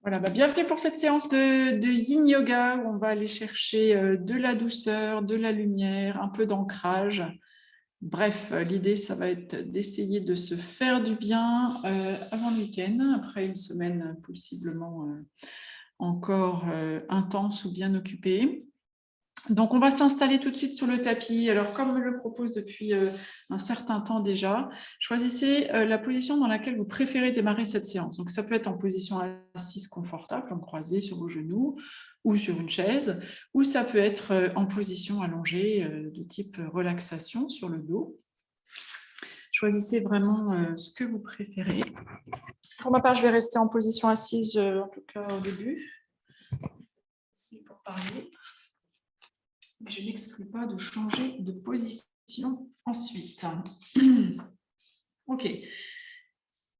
Voilà, bienvenue pour cette séance de Yin Yoga où on va aller chercher de la douceur, de la lumière, un peu d'ancrage. Bref, l'idée, ça va être d'essayer de se faire du bien avant le week-end, après une semaine possiblement encore intense ou bien occupée. Donc, on va s'installer tout de suite sur le tapis. Alors, comme me le propose depuis un certain temps déjà, choisissez la position dans laquelle vous préférez démarrer cette séance. Donc, ça peut être en position assise confortable, en croisé sur vos genoux ou sur une chaise, ou ça peut être en position allongée de type relaxation sur le dos. Choisissez vraiment ce que vous préférez. Pour ma part, je vais rester en position assise, en tout cas au début. C'est pour parler. Mais je n'exclus pas de changer de position ensuite. Ok.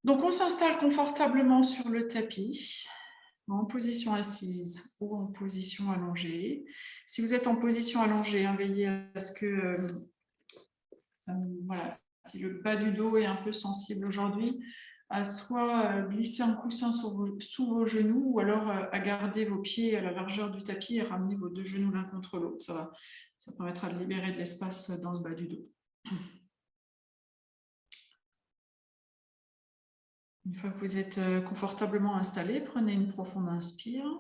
Donc, on s'installe confortablement sur le tapis, en position assise ou en position allongée. Si vous êtes en position allongée, veillez à ce que, voilà, si le bas du dos est un peu sensible aujourd'hui, à soit glisser un coussin sous vos genoux ou alors à garder vos pieds à la largeur du tapis et ramener vos deux genoux l'un contre l'autre. Ça permettra de libérer de l'espace dans le bas du dos. Une fois que vous êtes confortablement installé, prenez une profonde inspire.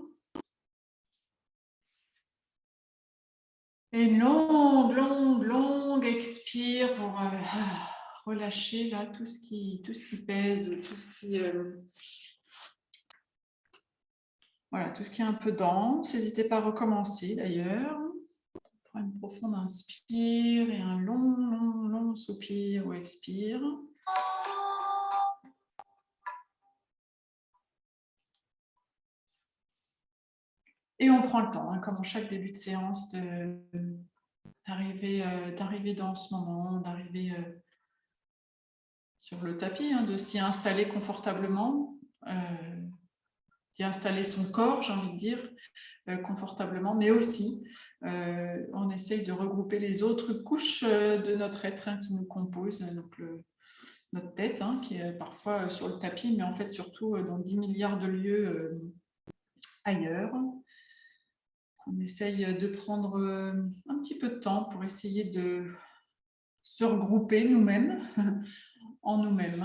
Et une longue expire pour relâcher là tout ce qui pèse, tout ce qui voilà, tout ce qui est un peu dense. N'hésitez pas à recommencer d'ailleurs. Prenez une profonde inspire et un long soupir ou expire. Et on prend le temps, comme en chaque début de séance, d'arriver dans ce moment, d'arriver sur le tapis, de s'y installer confortablement, d'y installer son corps, j'ai envie de dire, confortablement, mais aussi on essaye de regrouper les autres couches de notre être qui nous compose, donc notre tête qui est parfois sur le tapis, mais en fait surtout dans 10 milliards de lieux ailleurs. On essaye de prendre un petit peu de temps pour essayer de se regrouper nous-mêmes, en nous-mêmes,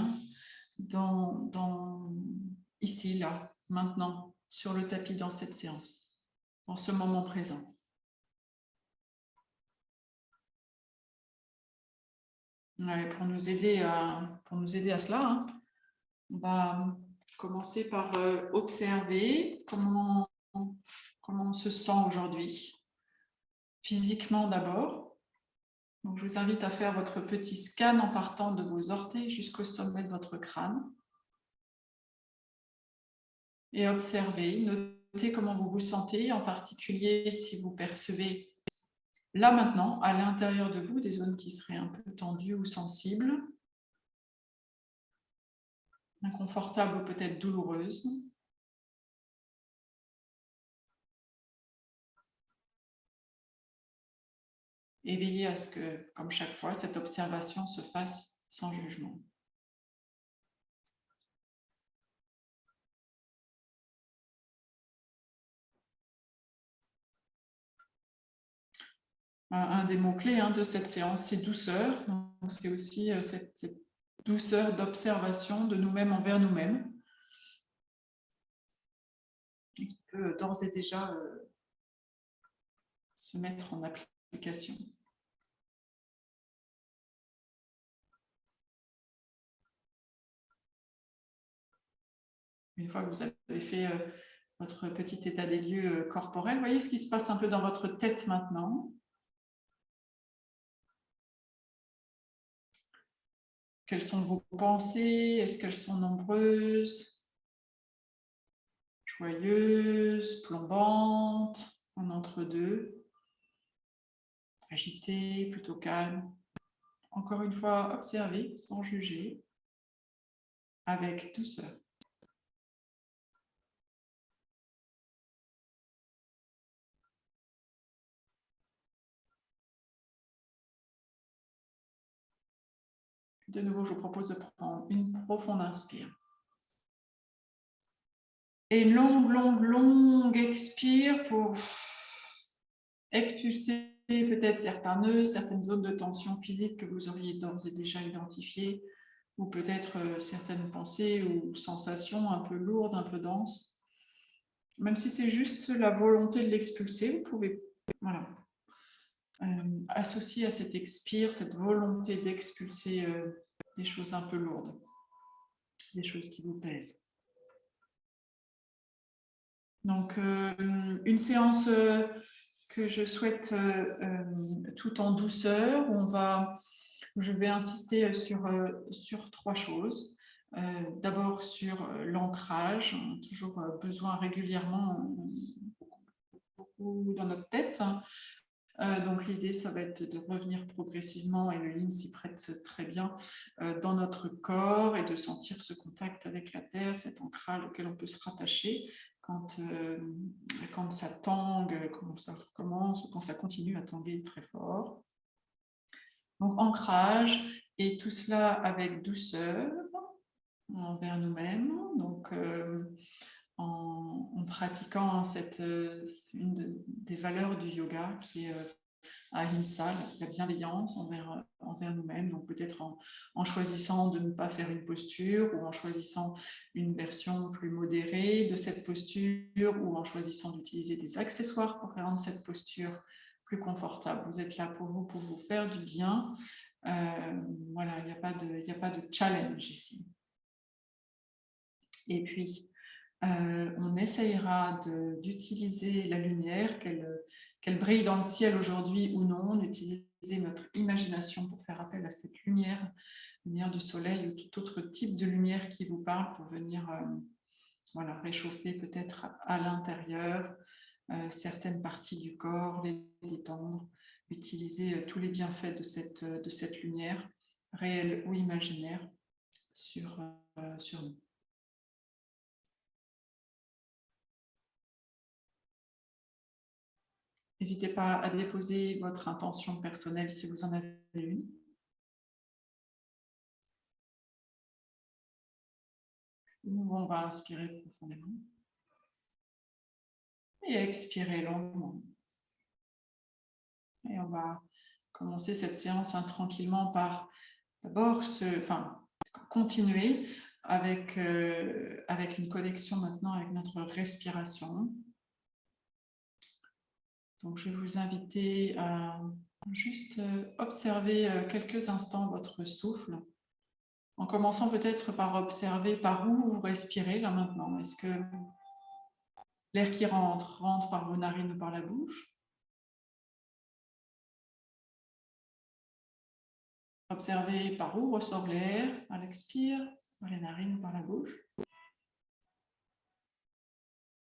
ici, là, maintenant, sur le tapis dans cette séance, dans ce moment présent. Ouais, pour nous aider à cela, on va commencer par observer comment on se sent aujourd'hui, physiquement d'abord. Donc, je vous invite à faire votre petit scan en partant de vos orteils jusqu'au sommet de votre crâne. Et observez, notez comment vous vous sentez, en particulier si vous percevez là maintenant, à l'intérieur de vous, des zones qui seraient un peu tendues ou sensibles, inconfortables ou peut-être douloureuses. Et veillez à ce que, comme chaque fois, cette observation se fasse sans jugement. Un des mots-clés de cette séance, c'est douceur. Donc, c'est aussi cette douceur d'observation de nous-mêmes envers nous-mêmes, qui peut d'ores et déjà se mettre en application. Une fois que vous avez fait votre petit état des lieux corporel, voyez ce qui se passe un peu dans votre tête maintenant. Quelles sont vos pensées? Est-ce qu'elles sont nombreuses? Joyeuses, plombantes, en entre-deux? Agitées, plutôt calmes? Encore une fois, observez sans juger, avec douceur. De nouveau, je vous propose de prendre une profonde inspire. Et longue expire pour expulser peut-être certains nœuds, certaines zones de tension physique que vous auriez d'ores et déjà identifiées, ou peut-être certaines pensées ou sensations un peu lourdes, un peu denses. Même si c'est juste la volonté de l'expulser, vous pouvez associer à cette expire, cette volonté d'expulser des choses un peu lourdes, des choses qui vous pèsent. Donc, une séance que je souhaite tout en douceur. Je vais insister sur 3 choses. D'abord sur l'ancrage, on a toujours besoin régulièrement, beaucoup dans notre tête. Donc l'idée, ça va être de revenir progressivement, et le yin s'y prête très bien, dans notre corps, et de sentir ce contact avec la terre, cet ancrage auquel on peut se rattacher quand ça tangue, quand ça recommence, ou quand ça continue à tanguer très fort. Donc ancrage, et tout cela avec douceur envers nous-mêmes, donc en pratiquant une des valeurs du yoga qui est ahimsa, la bienveillance envers nous-mêmes, donc peut-être en choisissant de ne pas faire une posture, ou en choisissant une version plus modérée de cette posture, ou en choisissant d'utiliser des accessoires pour rendre cette posture plus confortable. Vous êtes là pour vous faire du bien. Voilà, il n'y a pas de challenge ici. Et puis, on essayera d'utiliser la lumière, qu'elle brille dans le ciel aujourd'hui ou non, d'utiliser notre imagination pour faire appel à cette lumière du soleil, ou tout autre type de lumière qui vous parle, pour venir réchauffer peut-être à l'intérieur certaines parties du corps, les détendre, utiliser tous les bienfaits de cette lumière, réelle ou imaginaire, sur nous. N'hésitez pas à déposer votre intention personnelle si vous en avez une. On va inspirer profondément et expirer longuement. Et on va commencer cette séance tranquillement par d'abord continuer avec une connexion maintenant avec notre respiration. Donc, je vais vous inviter à juste observer quelques instants votre souffle, en commençant peut-être par observer par où vous respirez là maintenant. Est-ce que l'air qui rentre par vos narines ou par la bouche? Observez par où ressort l'air à l'expire, par les narines ou par la bouche.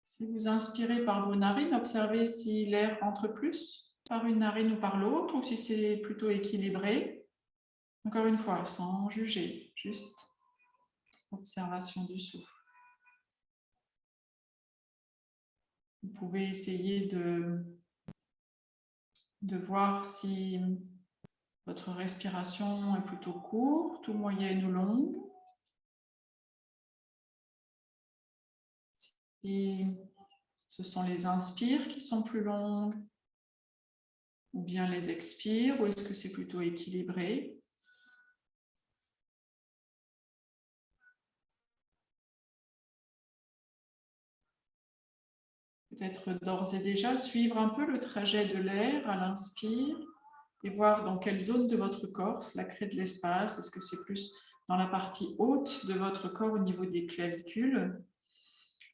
Si vous inspirez par vos narines, observez si l'air rentre plus par une narine ou par l'autre, ou si c'est plutôt équilibré. Encore une fois, sans juger, juste observation du souffle. Vous pouvez essayer de voir si votre respiration est plutôt courte, ou moyenne, ou longue. Si ce sont les inspires qui sont plus longues, ou bien les expires, ou est-ce que c'est plutôt équilibré? Peut-être d'ores et déjà suivre un peu le trajet de l'air à l'inspire, et voir dans quelle zone de votre corps cela crée de l'espace. Est-ce que c'est plus dans la partie haute de votre corps, au niveau des clavicules,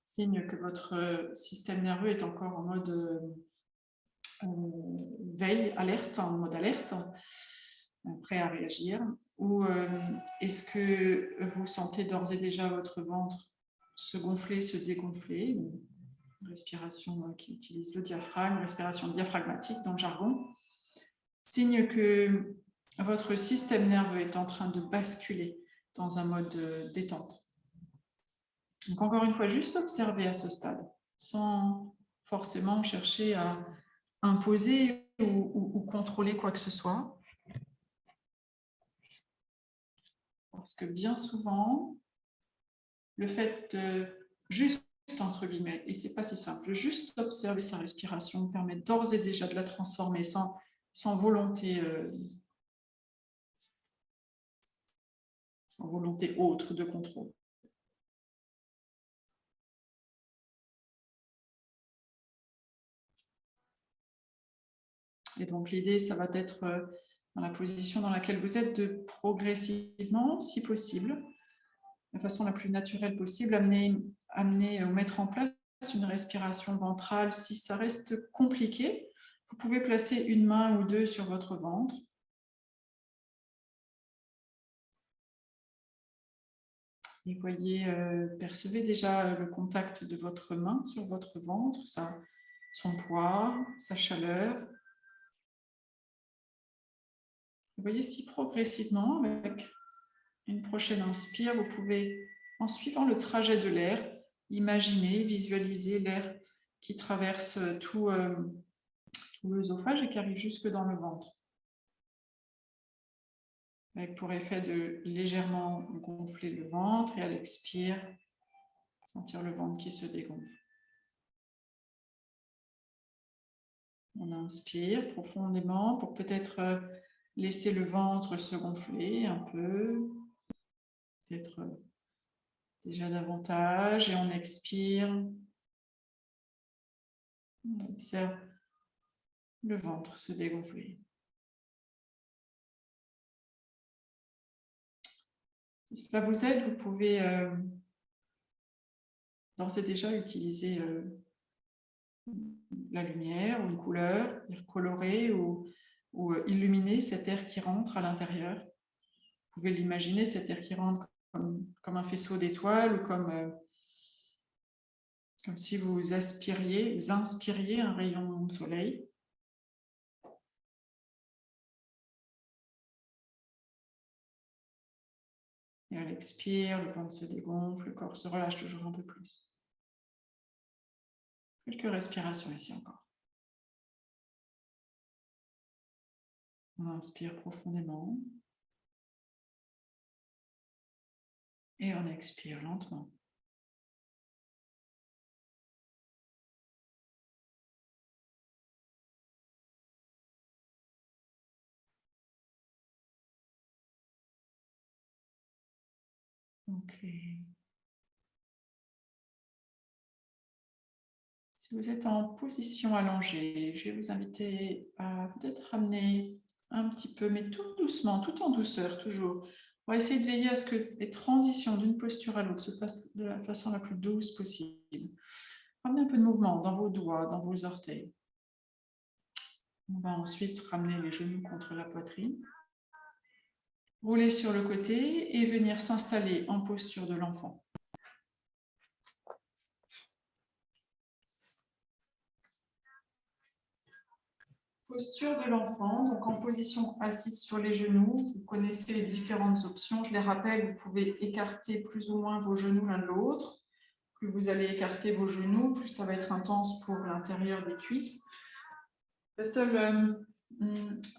signe que votre système nerveux est encore en mode veille, alerte, en mode alerte, prêt à réagir? Ou est-ce que vous sentez d'ores et déjà votre ventre se gonfler, se dégonfler? Une respiration qui utilise le diaphragme, respiration diaphragmatique dans le jargon, signe que votre système nerveux est en train de basculer dans un mode détente. Donc encore une fois, juste observer à ce stade, sans forcément chercher à imposer ou contrôler quoi que ce soit. Parce que bien souvent, le fait de juste entre guillemets, et c'est pas si simple, juste observer sa respiration permet d'ores et déjà de la transformer sans volonté autre de contrôle. Et donc l'idée, ça va être dans la position dans laquelle vous êtes, de progressivement, si possible, de la façon la plus naturelle possible, amener ou mettre en place une respiration ventrale. Si ça reste compliqué, vous pouvez placer une main ou deux sur votre ventre. Et voyez, percevez déjà le contact de votre main sur votre ventre, son poids, sa chaleur. Vous voyez si progressivement, avec une prochaine inspire, vous pouvez, en suivant le trajet de l'air, imaginer, visualiser l'air qui traverse tout l'œsophage et qui arrive jusque dans le ventre, avec pour effet de légèrement gonfler le ventre, et à l'expire, sentir le ventre qui se dégonfle. On inspire profondément pour peut-être laisser le ventre se gonfler un peu, peut-être déjà davantage, et on expire. On observe le ventre se dégonfler. Si cela vous aide, vous pouvez d'ores et déjà utiliser la lumière ou une couleur, colorer ou illuminer cet air qui rentre à l'intérieur. Vous pouvez l'imaginer, cet air qui rentre comme un faisceau d'étoiles, ou comme si vous inspiriez un rayon de soleil. Et à l'expire, le ventre se dégonfle, le corps se relâche toujours un peu plus. Quelques respirations ici encore. On inspire profondément. Et on expire lentement. Ok. Si vous êtes en position allongée, je vais vous inviter à peut-être ramener un petit peu, mais tout doucement, tout en douceur, toujours. On va essayer de veiller à ce que les transitions d'une posture à l'autre se fassent de la façon la plus douce possible. Ramenez un peu de mouvement dans vos doigts, dans vos orteils. On va ensuite ramener les genoux contre la poitrine. Rouler sur le côté et venir s'installer en posture de l'enfant. Posture de l'enfant, donc en position assise sur les genoux. Vous connaissez les différentes options. Je les rappelle, vous pouvez écarter plus ou moins vos genoux l'un de l'autre. Plus vous allez écarter vos genoux, plus ça va être intense pour l'intérieur des cuisses. La seule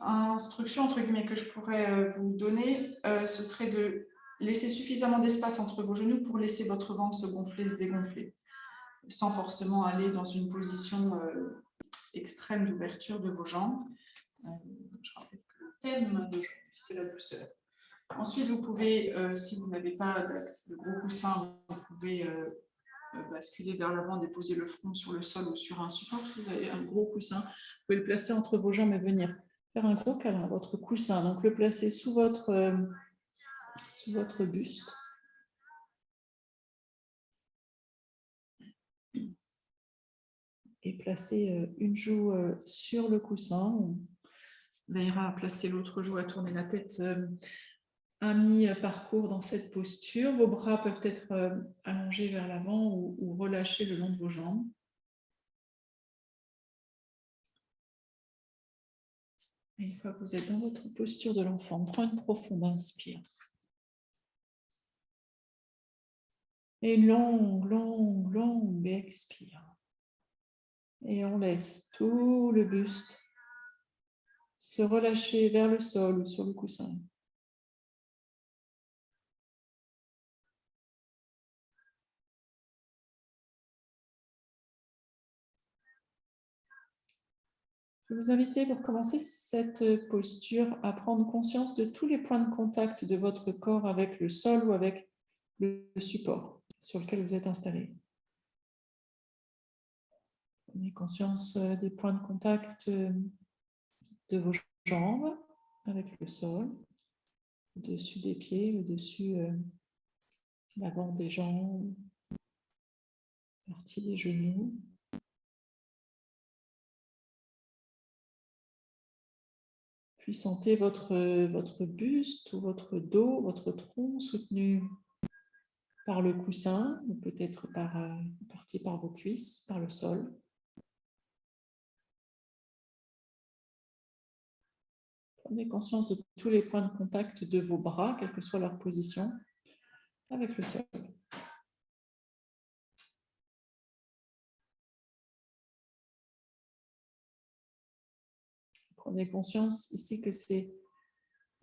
instruction, entre guillemets, que je pourrais vous donner, ce serait de laisser suffisamment d'espace entre vos genoux pour laisser votre ventre se gonfler, se dégonfler, sans forcément aller dans une position extrême d'ouverture de vos jambes. Je rappelle que le thème d'aujourd'hui, c'est la douceur. Ensuite, vous pouvez, si vous n'avez pas de gros coussin, vous pouvez basculer vers l'avant, déposer le front sur le sol ou sur un support. Si vous avez un gros coussin, vous pouvez le placer entre vos jambes et venir faire un gros câlin à votre coussin. Donc, le placer sous votre buste. Et placer une joue sur le coussin. On veillera à placer l'autre joue, à tourner la tête un mi-parcours dans cette posture. Vos bras peuvent être allongés vers l'avant ou relâchés le long de vos jambes. Et une fois que vous êtes dans votre posture de l'enfant, prenez une profonde inspire. Et une longue expire. Et on laisse tout le buste se relâcher vers le sol ou sur le coussin. Je vais vous inviter pour commencer cette posture à prendre conscience de tous les points de contact de votre corps avec le sol ou avec le support sur lequel vous êtes installé. Prenez conscience des points de contact de vos jambes avec le sol, au-dessus des pieds, au-dessus l'avant des jambes, partie des genoux. Puis sentez votre buste ou votre dos, votre tronc soutenu par le coussin ou peut-être partie par vos cuisses, par le sol. Prenez conscience de tous les points de contact de vos bras, quelle que soit leur position, avec le sol. Prenez conscience ici que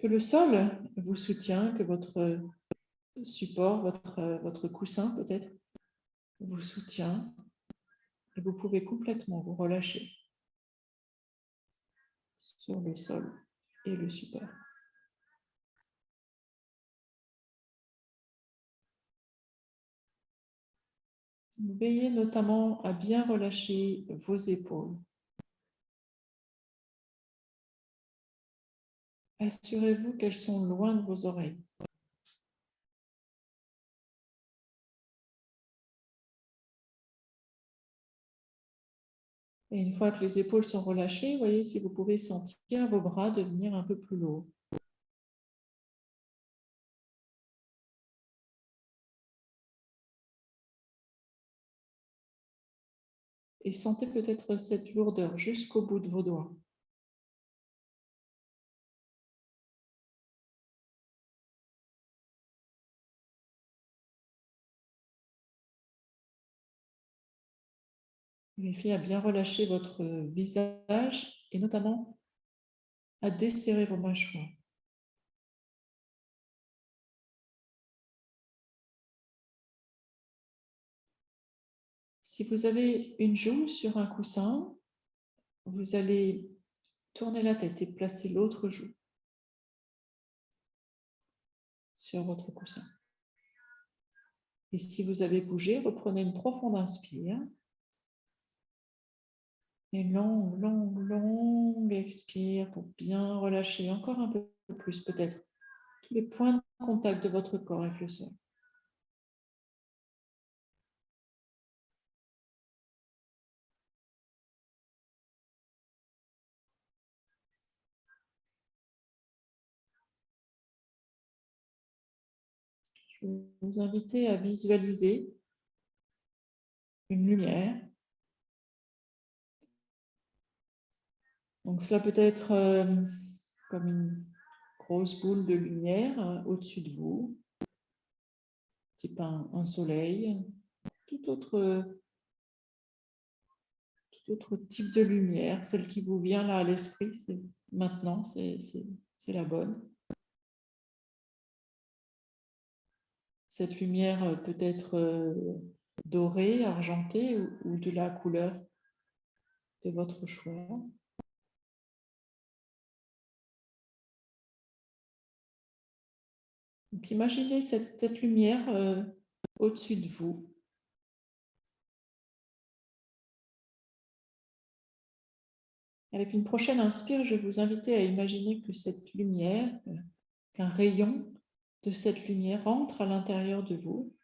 le sol vous soutient, que votre support, votre coussin peut-être, vous soutient et vous pouvez complètement vous relâcher sur le sol et le support. Veillez notamment à bien relâcher vos épaules. Assurez-vous qu'elles sont loin de vos oreilles. Et une fois que les épaules sont relâchées, voyez si vous pouvez sentir vos bras devenir un peu plus lourds. Et sentez peut-être cette lourdeur jusqu'au bout de vos doigts. Vérifiez à bien relâcher votre visage et notamment à desserrer vos mâchoires. Si vous avez une joue sur un coussin, vous allez tourner la tête et placer l'autre joue sur votre coussin. Et si vous avez bougé, reprenez une profonde inspire. Et longue, longue, longue expire pour bien relâcher encore un peu plus peut-être tous les points de contact de votre corps avec le sol. Je vais vous inviter à visualiser une lumière. Donc cela peut être comme une grosse boule de lumière au-dessus de vous, type un soleil, tout autre type de lumière, celle qui vous vient là à l'esprit, maintenant, c'est la bonne. Cette lumière peut être dorée, argentée ou de la couleur de votre choix. Donc, imaginez cette lumière au-dessus de vous. Avec une prochaine inspire, je vais vous inviter à imaginer que cette lumière, qu'un rayon de cette lumière entre à l'intérieur de vous,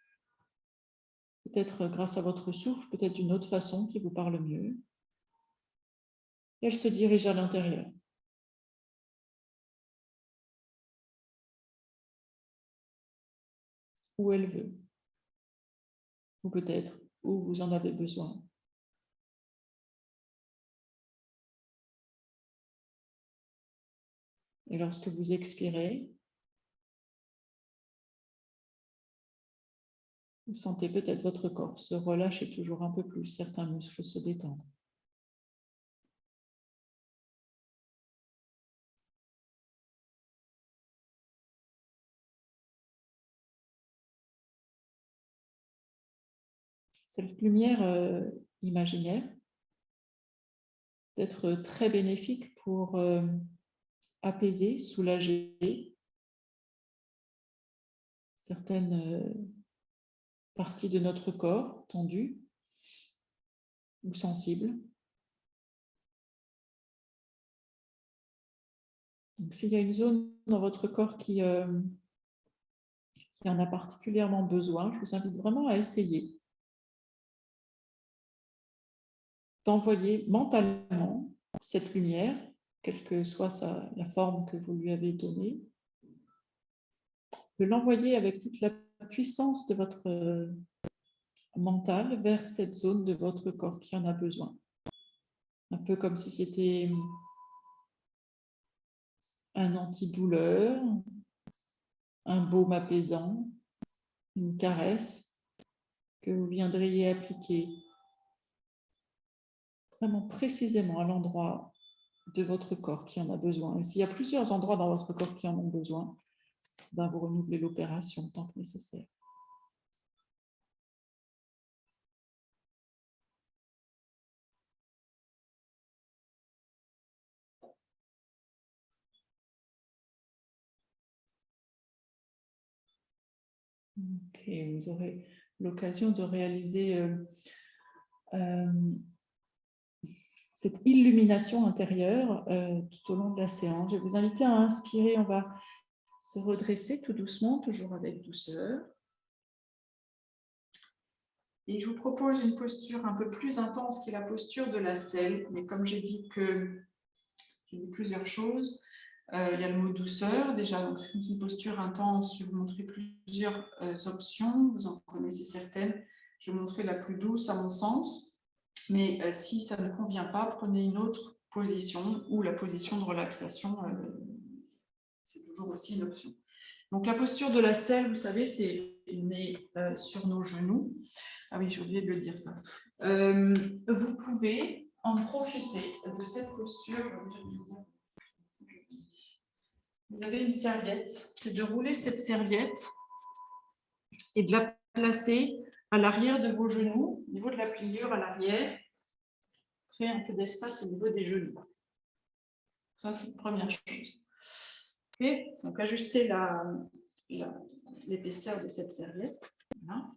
peut-être grâce à votre souffle, peut-être d'une autre façon qui vous parle mieux. Et elle se dirige à l'intérieur. Où elle veut. Ou peut-être où vous en avez besoin. Et lorsque vous expirez, vous sentez peut-être votre corps se relâcher toujours un peu plus, certains muscles se détendent. Cette lumière imaginaire d'être très bénéfique pour apaiser, soulager certaines parties de notre corps tendues ou sensibles. Donc, s'il y a une zone dans votre corps qui en a particulièrement besoin, je vous invite vraiment à essayer d'envoyer mentalement cette lumière, quelle que soit la forme que vous lui avez donnée, de l'envoyer avec toute la puissance de votre mental vers cette zone de votre corps qui en a besoin. Un peu comme si c'était un antidouleur, un baume apaisant, une caresse que vous viendriez appliquer vraiment précisément à l'endroit de votre corps qui en a besoin. Et s'il y a plusieurs endroits dans votre corps qui en ont besoin, ben vous renouvelez l'opération tant que nécessaire. Ok, vous aurez l'occasion de réaliser cette illumination intérieure tout au long de la séance. Je vais vous inviter à inspirer. On va se redresser tout doucement, toujours avec douceur. Et je vous propose une posture un peu plus intense qui est la posture de la selle. Mais comme j'ai dit que j'ai dit plusieurs choses, il y a le mot douceur déjà. Donc c'est une posture intense. Je vais vous montrer plusieurs options. Vous en connaissez certaines. Je vais vous montrer la plus douce à mon sens. Mais si ça ne convient pas, prenez une autre position ou la position de relaxation. C'est toujours aussi une option. Donc la posture de la selle, vous savez, c'est nez sur nos genoux. Ah oui, j'ai oublié de le dire ça. Vous pouvez en profiter de cette posture. Vous avez une serviette. C'est de rouler cette serviette et de la placer à l'arrière de vos genoux, au niveau de la pliure à l'arrière. Créer un peu d'espace au niveau des genoux. Ça, c'est la première chose. Okay. Donc, ajustez l'épaisseur de cette serviette. Voilà.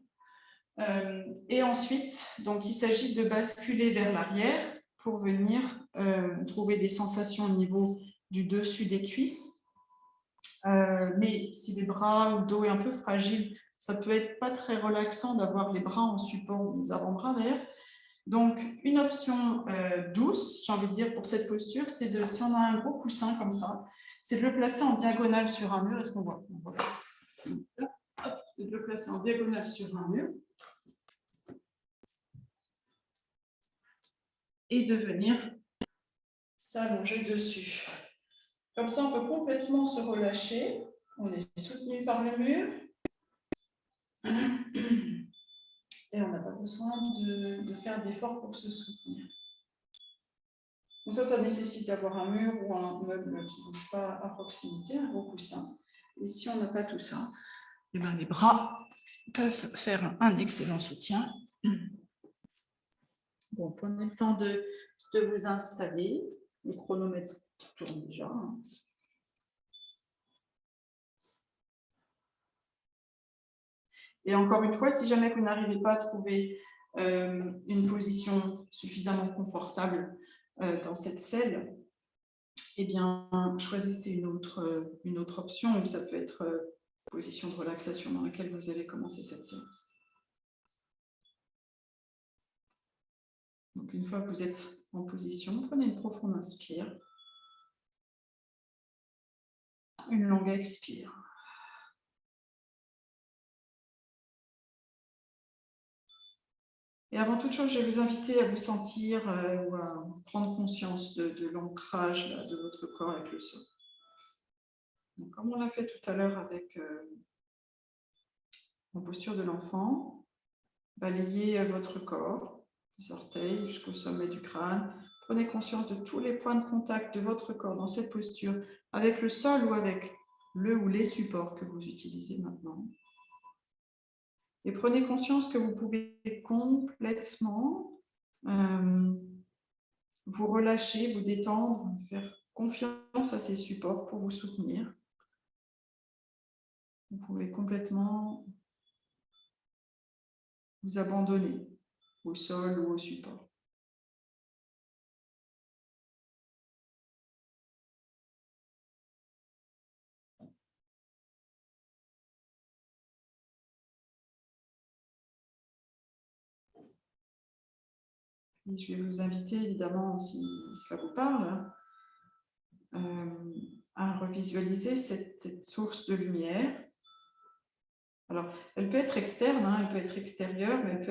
Et ensuite, donc, il s'agit de basculer vers l'arrière pour venir trouver des sensations au niveau du dessus des cuisses. Mais si les bras ou le dos est un peu fragile, ça peut être pas très relaxant d'avoir les bras en support, les avant-bras d'ailleurs. Donc, une option douce, j'ai envie de dire, pour cette posture, c'est de, si on a un gros coussin comme ça, c'est de le placer en diagonale sur un mur. Est-ce qu'on voit? Hop, de le placer en diagonale sur un mur. Et de venir s'allonger dessus. Comme ça, on peut complètement se relâcher. On est soutenu par le mur. Et on n'a pas besoin de faire d'efforts pour se soutenir. Donc ça nécessite d'avoir un mur ou un meuble qui ne bouge pas à proximité, un gros coussin. Et si on n'a pas tout ça, eh bien les bras peuvent faire un excellent soutien. Bon, prenez le temps de vous installer. Le chronomètre tourne déjà. Et encore une fois, si jamais vous n'arrivez pas à trouver une position suffisamment confortable dans cette selle, eh bien, choisissez une autre option, ou ça peut être position de relaxation dans laquelle vous allez commencer cette séance. Donc, une fois que vous êtes en position, prenez une profonde inspire, une longue expire. Et avant toute chose, je vais vous inviter à vous sentir ou à prendre conscience de l'ancrage de votre corps avec le sol. Donc, comme on l'a fait tout à l'heure avec en posture de l'enfant, balayez votre corps, des orteils jusqu'au sommet du crâne. Prenez conscience de tous les points de contact de votre corps dans cette posture, avec le sol ou avec le ou les supports que vous utilisez maintenant. Et prenez conscience que vous pouvez complètement vous relâcher, vous détendre, faire confiance à ces supports pour vous soutenir. Vous pouvez complètement vous abandonner au sol ou au support. Et je vais vous inviter, évidemment, si ça vous parle, à revisualiser cette source de lumière. Alors, elle peut être externe, hein, elle peut être extérieure, mais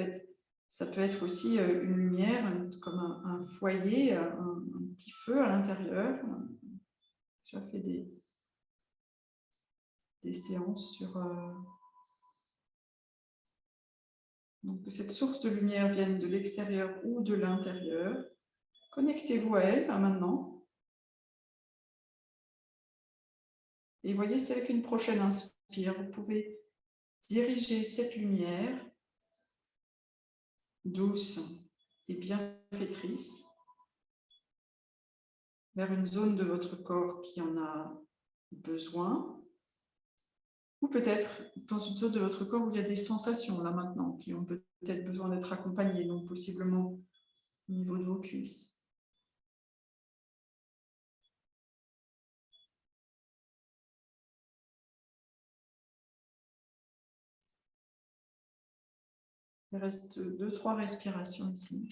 ça peut être aussi une lumière, comme un foyer, un petit feu à l'intérieur. J'ai fait des séances sur... Donc, que cette source de lumière vienne de l'extérieur ou de l'intérieur. Connectez-vous à elle, maintenant. Et voyez, c'est avec une prochaine inspire, vous pouvez diriger cette lumière douce et bienfaitrice vers une zone de votre corps qui en a besoin, ou peut-être dans une zone de votre corps où il y a des sensations là maintenant qui ont peut-être besoin d'être accompagnées, donc possiblement au niveau de vos cuisses. Il reste 2-3 respirations ici.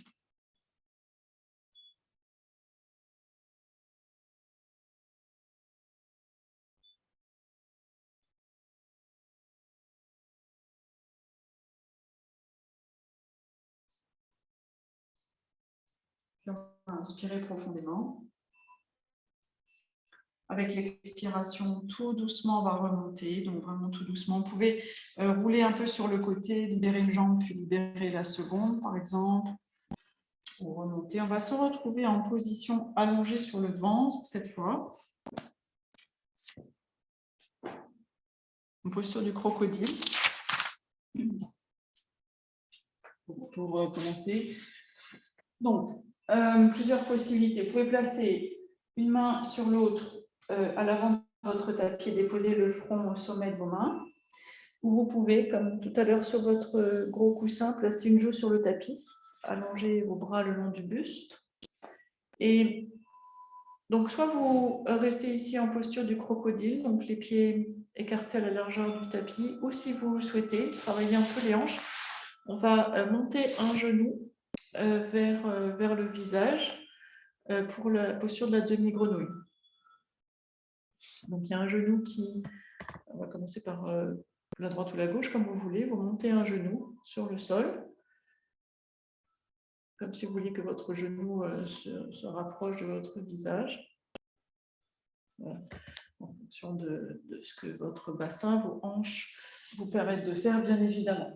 Puis on va inspirer profondément. Avec l'expiration, tout doucement, on va remonter. Donc, vraiment tout doucement. Vous pouvez rouler un peu sur le côté, libérer une jambe, puis libérer la seconde, par exemple. Ou remonter. On va se retrouver en position allongée sur le ventre, cette fois. En posture du crocodile. Pour commencer. Donc, plusieurs possibilités. Vous pouvez placer une main sur l'autre à l'avant de votre tapis et déposer le front au sommet de vos mains. Ou vous pouvez, comme tout à l'heure sur votre gros coussin, placer une joue sur le tapis, allonger vos bras le long du buste. Et donc, soit vous restez ici en posture du crocodile, donc les pieds écartés à la largeur du tapis, ou si vous souhaitez travailler un peu les hanches, on va monter un genou vers le visage pour la posture de la demi-grenouille. Donc, il y a un genou qui... On va commencer par la droite ou la gauche, comme vous voulez. Vous montez un genou sur le sol, comme si vous vouliez que votre genou se rapproche de votre visage. Voilà. En fonction de ce que votre bassin, vos hanches vous permettent de faire, bien évidemment.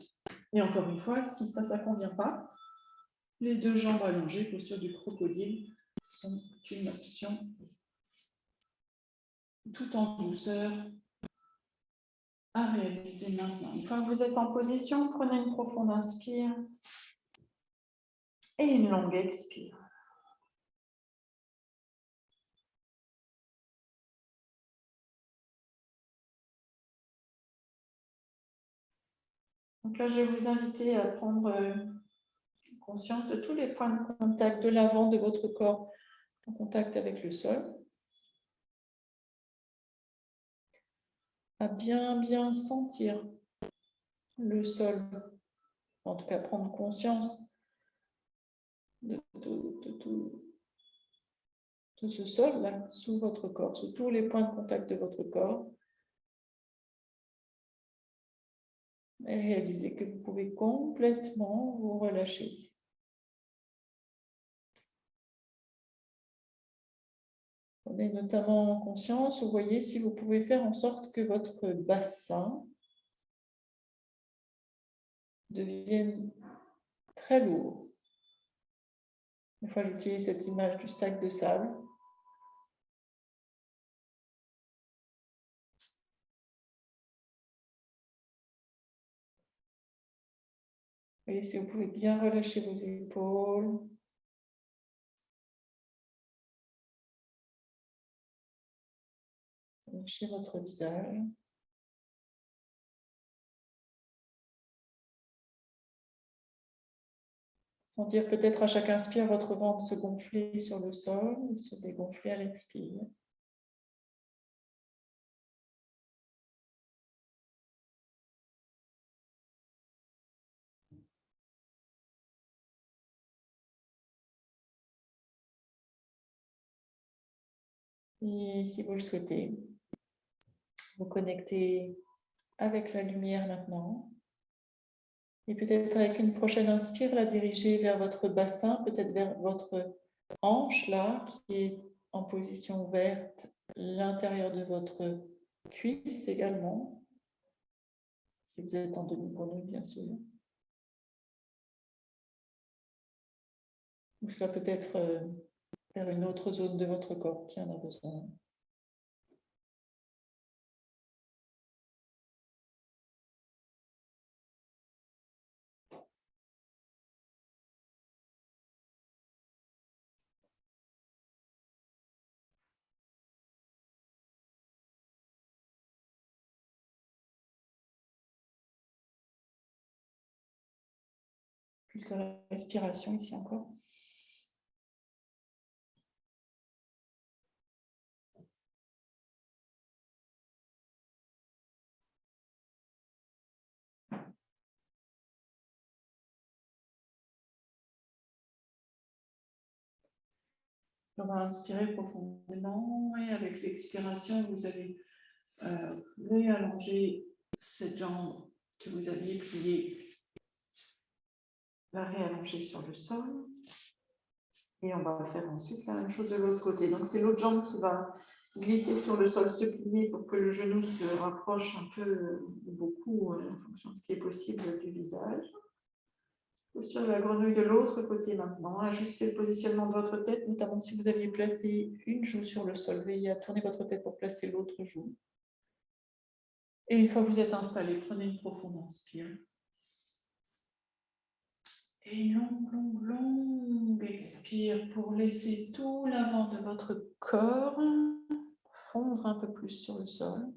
Et encore une fois, si ça ne convient pas, les deux jambes allongées, posture du crocodile, sont une option tout en douceur à réaliser maintenant. Une fois que vous êtes en position, prenez une profonde inspire et une longue expire. Donc là, je vais vous inviter à prendre conscience de tous les points de contact de l'avant de votre corps en contact avec le sol. À bien sentir le sol, en tout cas prendre conscience de ce sol-là sous votre corps, sous tous les points de contact de votre corps. Et réaliser que vous pouvez complètement vous relâcher ici. Prenez notamment conscience, vous voyez, si vous pouvez faire en sorte que votre bassin devienne très lourd. Une fois, j'utilise cette image du sac de sable. Voyez si vous pouvez bien relâcher vos épaules. Lâchez votre visage. Sentir peut-être à chaque inspire votre ventre se gonfler sur le sol et se dégonfler à l'expire. Et si vous le souhaitez, vous connectez avec la lumière maintenant. Et peut-être avec une prochaine inspire, la diriger vers votre bassin, peut-être vers votre hanche là, qui est en position ouverte, l'intérieur de votre cuisse également, si vous êtes en demi-grenouille bien sûr. Ou ça peut être vers une autre zone de votre corps qui en a besoin. Quelques respirations ici encore. On va inspirer profondément et avec l'expiration, vous allez réallonger cette jambe que vous aviez pliée, la réallonger sur le sol. Et on va faire ensuite la même chose de l'autre côté. Donc, c'est l'autre jambe qui va glisser sur le sol, se plier pour que le genou se rapproche un peu, beaucoup, en fonction de ce qui est possible du visage. Posture de la grenouille de l'autre côté maintenant. Ajustez le positionnement de votre tête, notamment si vous aviez placé une joue sur le sol. Veillez à tourner votre tête pour placer l'autre joue. Et une fois que vous êtes installé, prenez une profonde inspire. Et une longue expire pour laisser tout l'avant de votre corps fondre un peu plus sur le sol.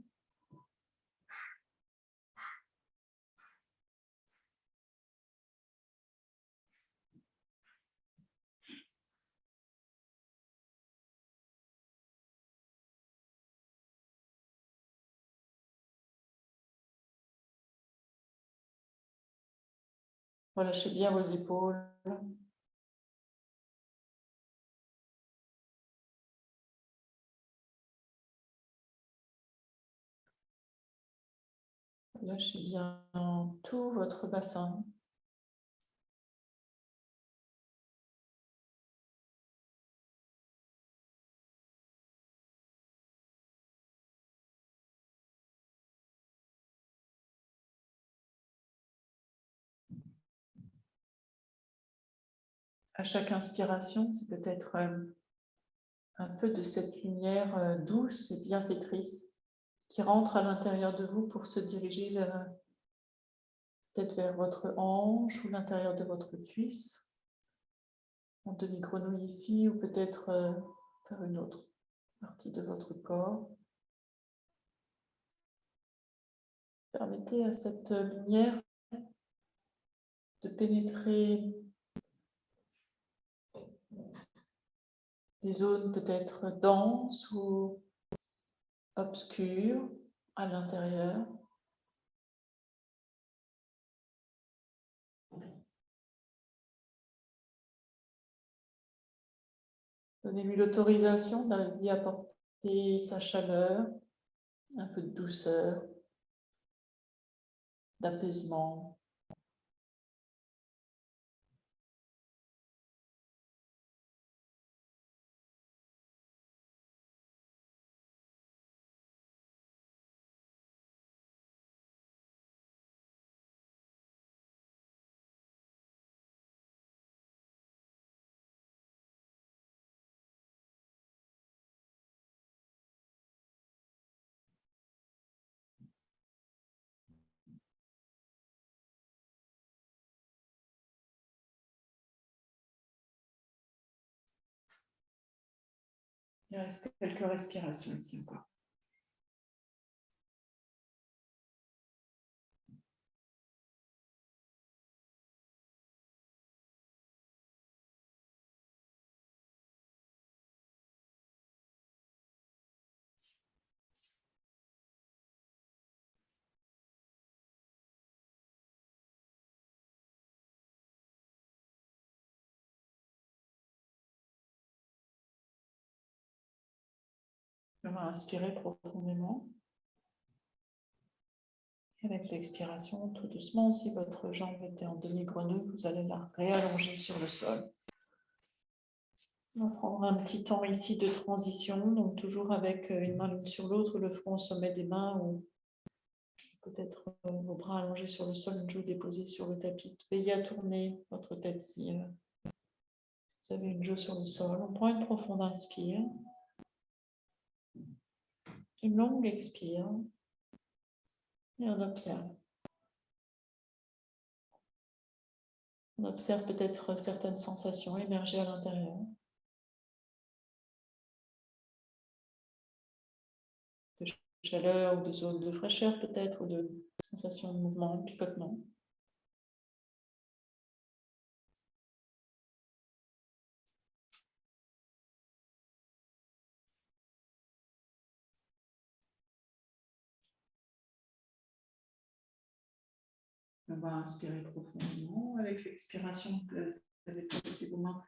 Relâchez bien vos épaules. Lâchez bien tout votre bassin. À chaque inspiration, c'est peut-être un peu de cette lumière douce et bienfaitrice qui rentre à l'intérieur de vous pour se diriger peut-être vers votre hanche ou l'intérieur de votre cuisse, en demi-grenouille ici, ou peut-être vers une autre partie de votre corps. Permettez à cette lumière de pénétrer des zones peut-être denses ou obscures à l'intérieur. Donnez-lui l'autorisation d'y apporter sa chaleur, un peu de douceur, d'apaisement. Il reste quelques respirations ici encore. On va inspirer profondément. Et avec l'expiration, tout doucement, si votre jambe était en demi-grenouille, vous allez la réallonger sur le sol. On va prendre un petit temps ici de transition, donc toujours avec une main l'une sur l'autre, le front au sommet des mains ou peut-être vos bras allongés sur le sol, une joue déposée sur le tapis. Veillez à tourner votre tête si vous avez une joue sur le sol. On prend une profonde inspire, une longue expire et on observe. On observe peut-être certaines sensations émerger à l'intérieur. De chaleur ou de zone de fraîcheur peut-être, ou de sensation de mouvement, de picotement. On va inspirer profondément. Avec l'expiration, vous allez placer vos mains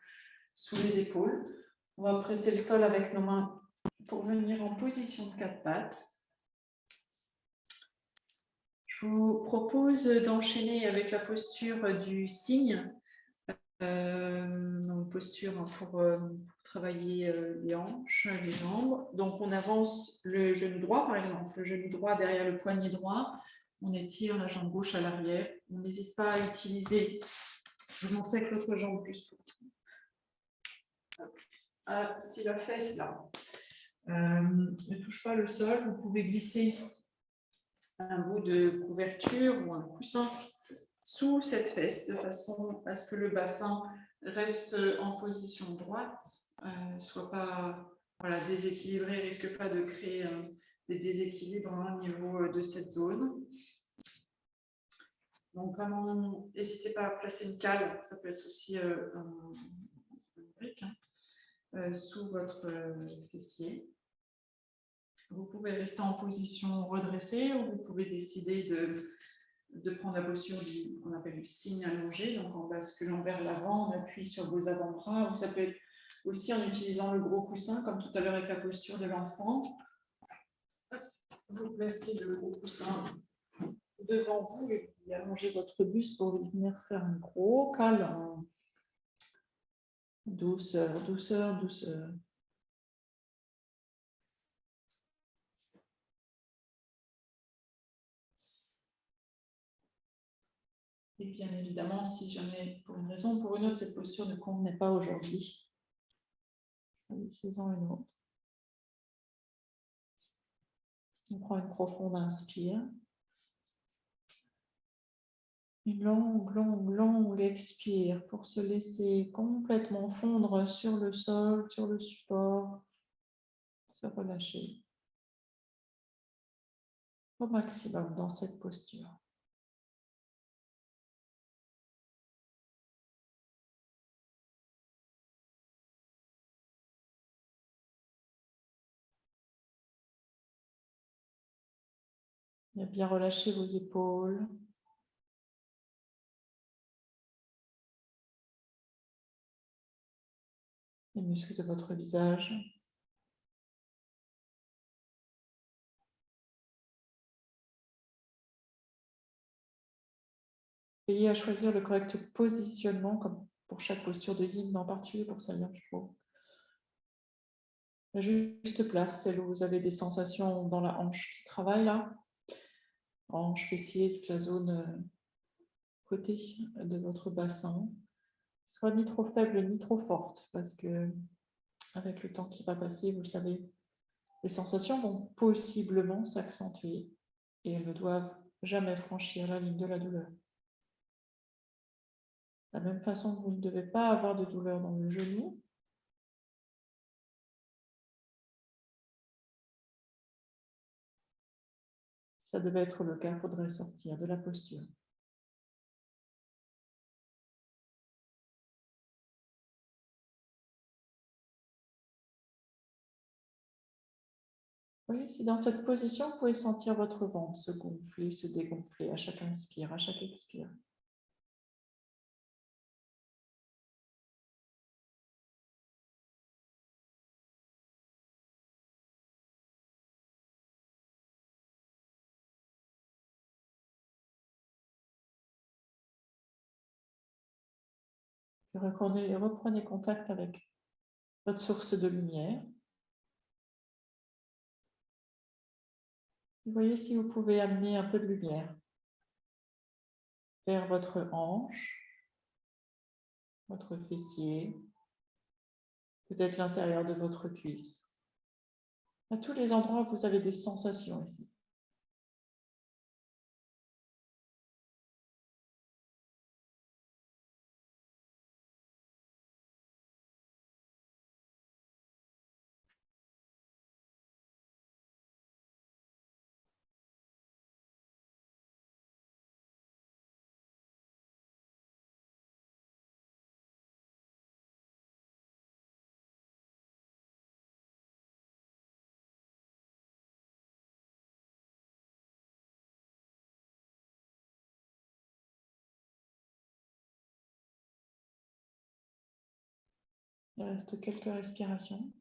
sous les épaules. On va presser le sol avec nos mains pour venir en position de quatre pattes. Je vous propose d'enchaîner avec la posture du cygne. Donc posture pour travailler les hanches, les jambes. Donc on avance le genou droit, par exemple, le genou droit derrière le poignet droit. On étire la jambe gauche à l'arrière. On n'hésite pas à utiliser, je vais montrer avec l'autre jambe juste c'est la fesse là. Ne touche pas le sol. Vous pouvez glisser un bout de couverture ou un coussin sous cette fesse de façon à ce que le bassin reste en position droite, soit pas déséquilibré, risque pas de créer des déséquilibres au niveau de cette zone. Donc vraiment, n'hésitez pas à placer une cale, ça peut être aussi un brique sous votre fessier. Vous pouvez rester en position redressée ou vous pouvez décider de prendre la posture qu'on appelle du cygne allongé, donc en basculant vers l'avant, on appuie sur vos avant-bras, ou ça peut être aussi en utilisant le gros coussin, comme tout à l'heure avec la posture de l'enfant. Vous placez le gros coussin devant vous et vous allongez votre buste pour venir faire un gros câlin. Douceur, douceur, douceur. Et bien évidemment, si jamais, pour une raison ou pour une autre, cette posture ne convenait pas aujourd'hui, choisissez-en une autre. On prend une profonde inspire. Une longue, longue, longue expire pour se laisser complètement fondre sur le sol, sur le support, se relâcher au maximum dans cette posture. Et bien relâcher vos épaules. Les muscles de votre visage. Veillez à choisir le correct positionnement, comme pour chaque posture de yin, mais en particulier pour celle-là, je trouve. La juste place, celle où vous avez des sensations dans la hanche qui travaille là. Hanche, fessier, toute la zone côté de votre bassin. Soit ni trop faible ni trop forte, parce que avec le temps qui va passer, vous le savez, les sensations vont possiblement s'accentuer et elles ne doivent jamais franchir la ligne de la douleur. De la même façon que vous ne devez pas avoir de douleur dans le genou, ça devait être le cas, il faudrait sortir de la posture. Oui, si dans cette position, vous pouvez sentir votre ventre se gonfler, se dégonfler à chaque inspire, à chaque expire. Reprenez contact avec votre source de lumière. Voyez si vous pouvez amener un peu de lumière vers votre hanche, votre fessier, peut-être l'intérieur de votre cuisse. À tous les endroits où vous avez des sensations ici. Il reste quelques respirations.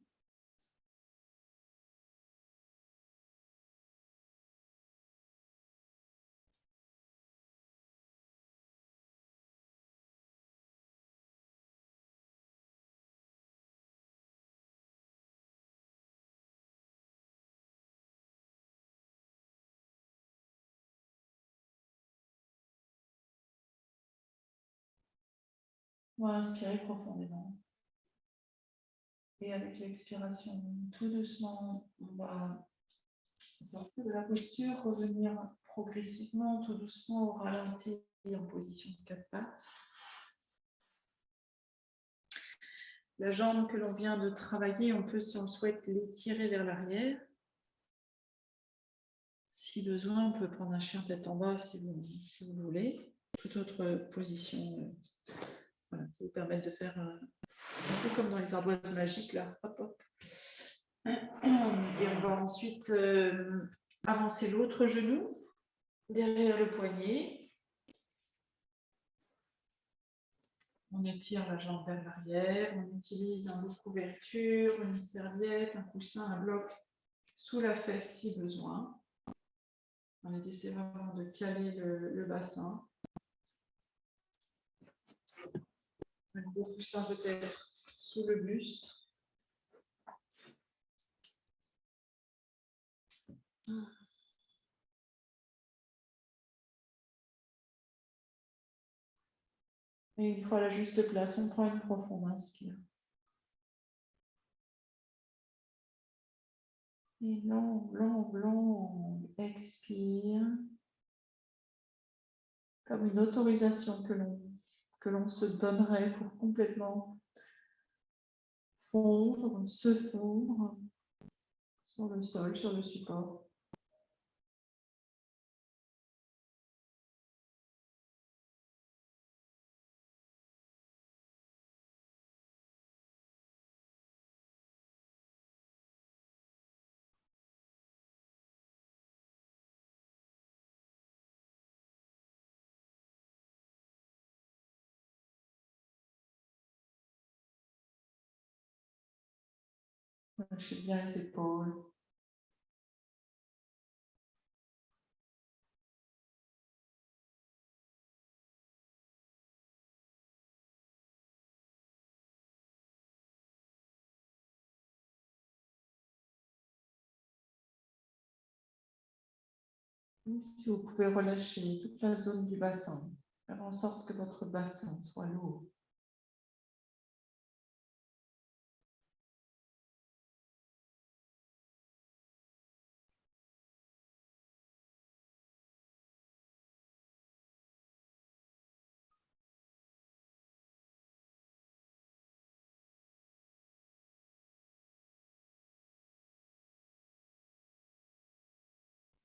On va inspirer profondément. Et avec l'expiration, tout doucement, on va sortir de la posture, revenir progressivement, tout doucement au ralenti en position de 4 pattes. La jambe que l'on vient de travailler, on peut, si on le souhaite, l'étirer vers l'arrière. Si besoin, on peut prendre un chien tête en bas si vous voulez. Toute autre position voilà, qui vous permet de faire un peu comme dans les ardoises magiques, là. Hop, hop. Et on va ensuite avancer l'autre genou derrière le poignet. On étire la jambe vers l'arrière, on utilise un bout de couverture, une serviette, un coussin, un bloc sous la fesse si besoin. On essaie vraiment de caler le bassin. Un gros coussin peut-être sous le buste. Et une fois à la juste place, on prend une profonde inspire. Et longue, longue, longue expire. Comme une autorisation que l'on se donnerait pour complètement fondre, se fondre sur le sol, sur le support. Relâchez bien les épaules. Et si vous pouvez relâcher toute la zone du bassin, faire en sorte que votre bassin soit lourd.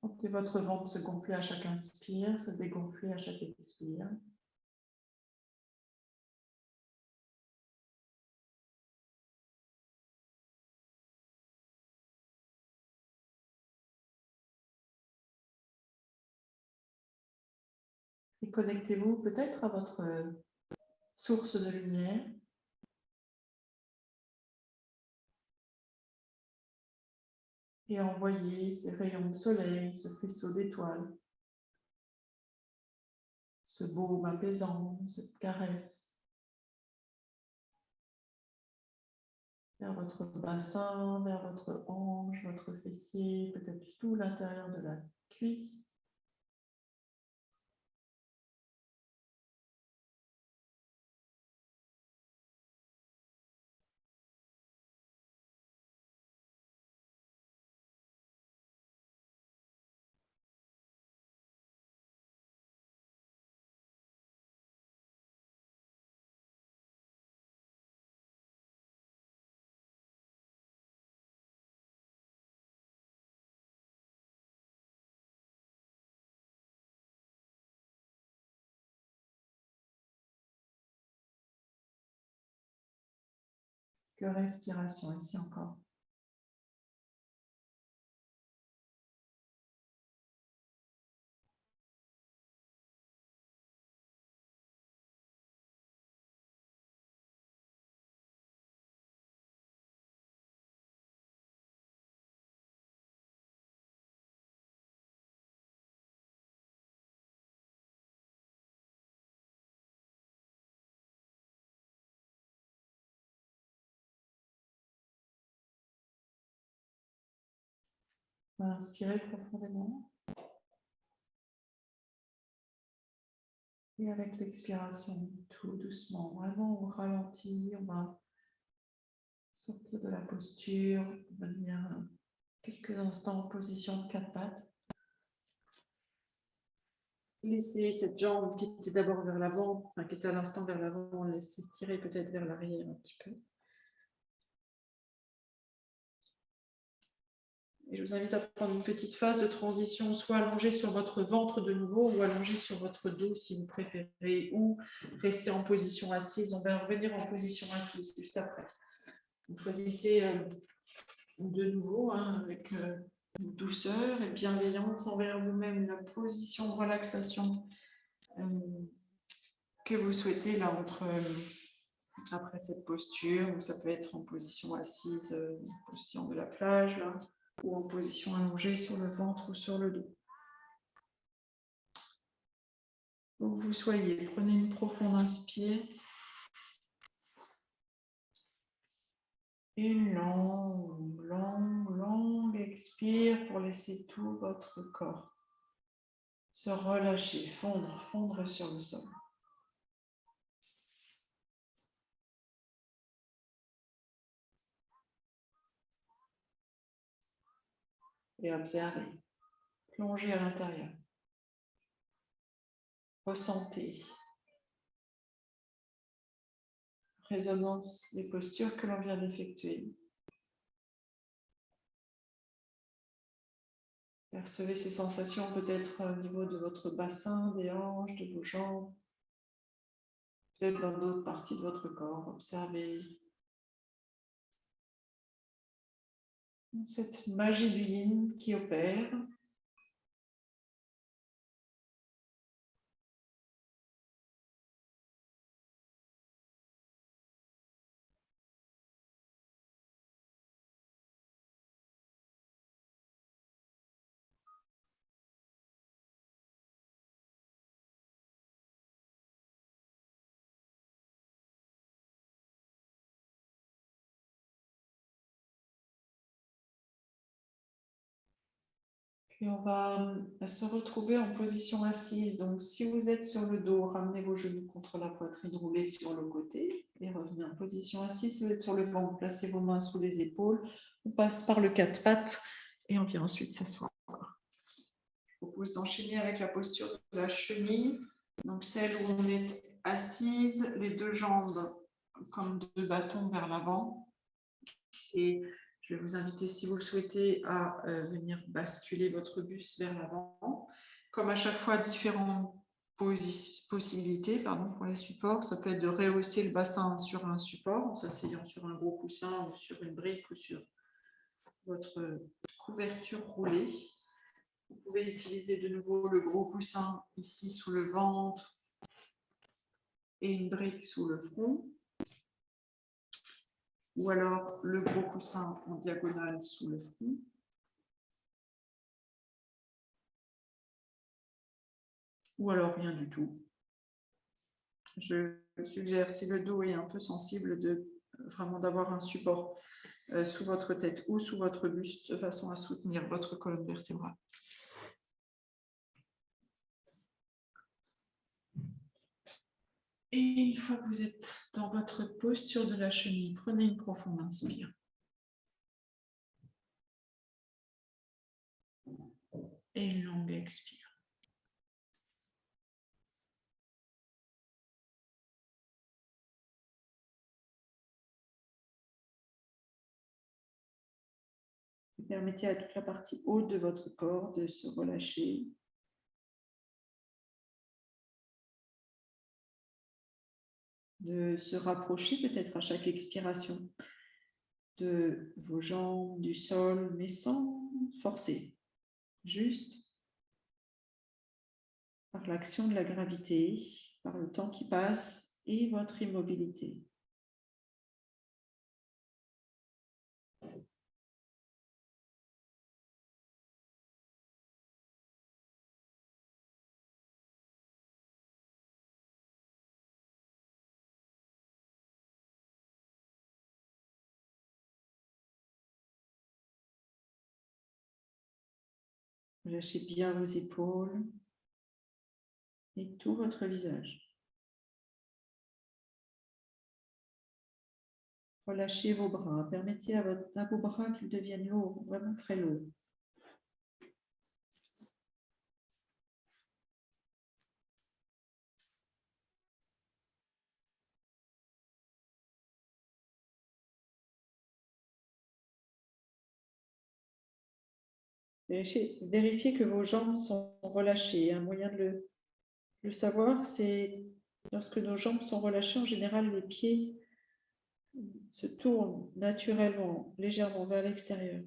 Sentez votre ventre se gonfler à chaque inspire, se dégonfler à chaque expire. Et connectez-vous peut-être à votre source de lumière. Et envoyez ces rayons de soleil, ce faisceau d'étoiles, ce baume apaisant, cette caresse vers votre bassin, vers votre hanche, votre fessier, peut-être tout l'intérieur de la cuisse. Que respiration ici encore. Inspirez profondément. Et avec l'expiration, tout doucement, vraiment au ralenti, on va sortir de la posture, venir quelques instants en position de quatre pattes. Laissez cette jambe qui était d'abord vers l'avant, enfin qui était à l'instant vers l'avant, laissez s'étirer peut-être vers l'arrière un petit peu. Et je vous invite à prendre une petite phase de transition, soit allongé sur votre ventre de nouveau, ou allongé sur votre dos si vous préférez, ou rester en position assise. On va revenir en position assise juste après. Vous choisissez de nouveau avec douceur et bienveillance envers vous-même la position de relaxation que vous souhaitez là après cette posture. Ça peut être en position assise, position de la plage là, ou en position allongée sur le ventre ou sur le dos. Où vous soyez, prenez une profonde inspire. Et une longue expire pour laisser tout votre corps se relâcher, fondre sur le sol. Et observez, plongez à l'intérieur. Ressentez. Résonance des postures que l'on vient d'effectuer. Percevez ces sensations peut-être au niveau de votre bassin, des hanches, de vos jambes, peut-être dans d'autres parties de votre corps. Observez cette magie du yin qui opère. Puis on va se retrouver en position assise. Donc, si vous êtes sur le dos, ramenez vos genoux contre la poitrine, roulez sur le côté et revenez en position assise. Si vous êtes sur le banc, placez vos mains sous les épaules. On passe par le quatre pattes et on vient ensuite s'asseoir. Je vous propose d'enchaîner avec la posture de la chenille. Donc, celle où on est assise, les deux jambes comme deux bâtons vers l'avant. Et je vais vous inviter, si vous le souhaitez, à venir basculer votre buste vers l'avant. Comme à chaque fois, différentes possibilités pour les supports. Ça peut être de rehausser le bassin sur un support, en s'asseyant sur un gros coussin ou sur une brique ou sur votre couverture roulée. Vous pouvez utiliser de nouveau le gros coussin ici sous le ventre et une brique sous le front. Ou alors le gros coussin en diagonale sous le front. Ou alors rien du tout. Je suggère, si le dos est un peu sensible, de vraiment d'avoir un support sous votre tête ou sous votre buste de façon à soutenir votre colonne vertébrale. Et une fois que vous êtes dans votre posture de la chenille, prenez une profonde inspire. Et une longue expire. Permettez à toute la partie haute de votre corps de se relâcher. De se rapprocher peut-être à chaque expiration de vos jambes, du sol, mais sans forcer. Juste par l'action de la gravité, par le temps qui passe et votre immobilité. Relâchez bien vos épaules et tout votre visage. Relâchez vos bras. Permettez à vos bras qu'ils deviennent lourds, vraiment très lourds. Vérifiez que vos jambes sont relâchées. Un moyen de le savoir, c'est lorsque nos jambes sont relâchées, en général, les pieds se tournent naturellement, légèrement vers l'extérieur.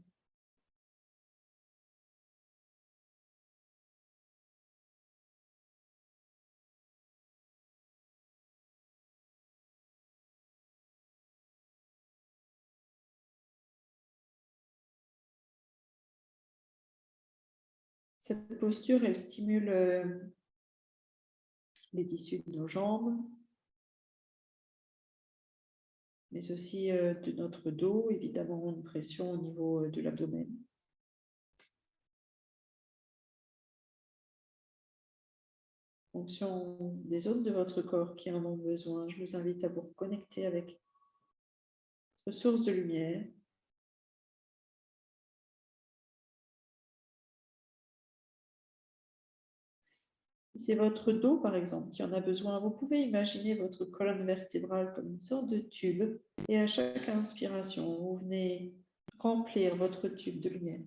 Cette posture, elle stimule les tissus de nos jambes, mais aussi de notre dos, évidemment une pression au niveau de l'abdomen. En fonction des zones de votre corps qui en ont besoin, je vous invite à vous connecter avec votre source de lumière. C'est votre dos, par exemple, qui en a besoin. Vous pouvez imaginer votre colonne vertébrale comme une sorte de tube. Et à chaque inspiration, vous venez remplir votre tube de lumière.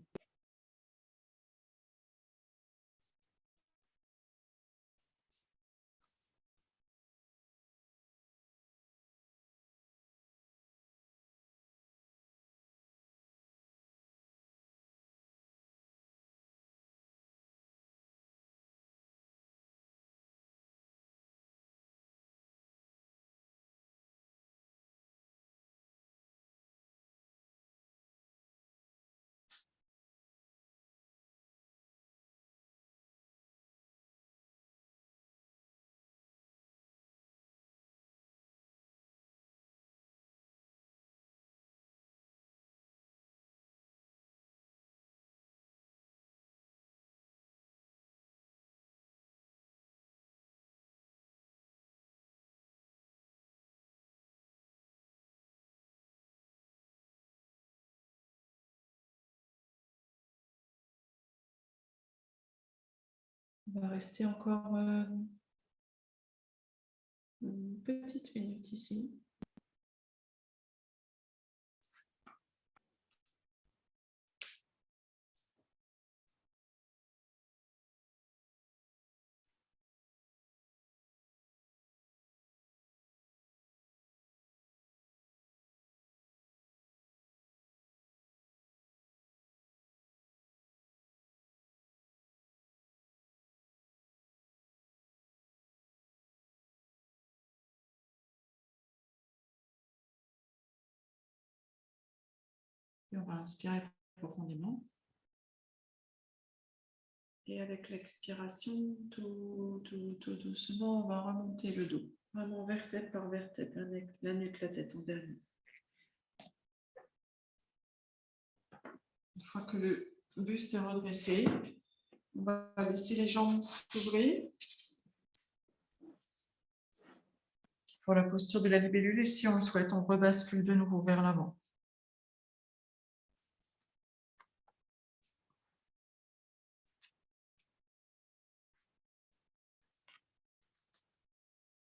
On va rester encore une petite minute ici. Et on va inspirer profondément. Et avec l'expiration, tout doucement, on va remonter le dos. Vraiment vertèbre par vertèbre, la nuque, la tête en dernier. Une fois que le buste est redressé, on va laisser les jambes s'ouvrir pour la posture de la libellule et si on le souhaite, on rebascule de nouveau vers l'avant.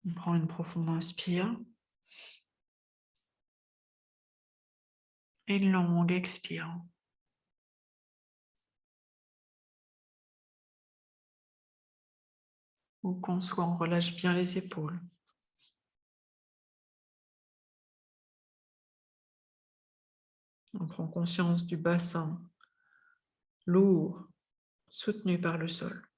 On prend une profonde inspire et une longue expire. Où qu'on soit, on relâche bien les épaules. On prend conscience du bassin lourd, soutenu par le sol.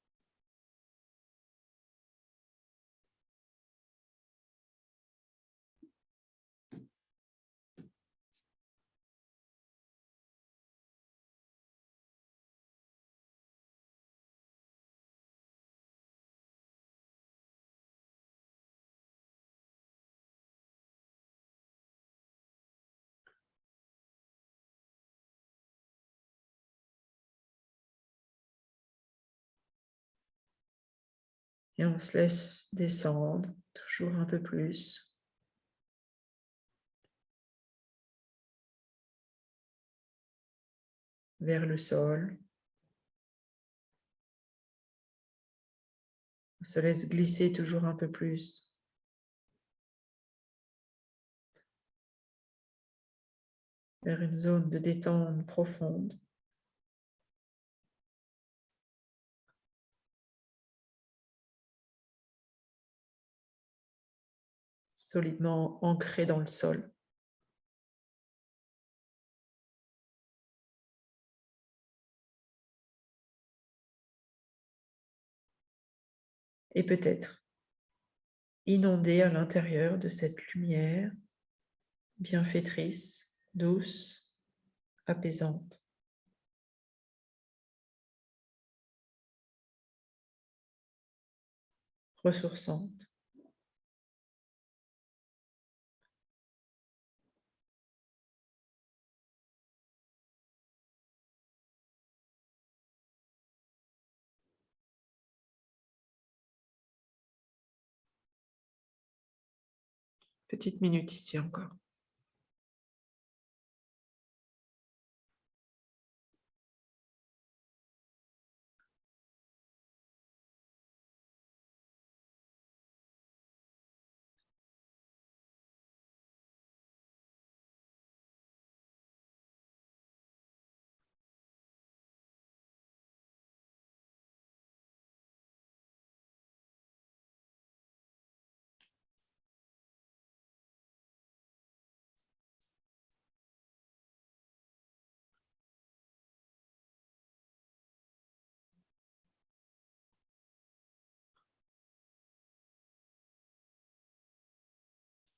Et on se laisse descendre toujours un peu plus. Vers le sol. On se laisse glisser toujours un peu plus. Vers une zone de détente profonde. Solidement ancré dans le sol. Et peut-être inondé à l'intérieur de cette lumière bienfaitrice, douce, apaisante. Ressourçante. Petite minute ici encore.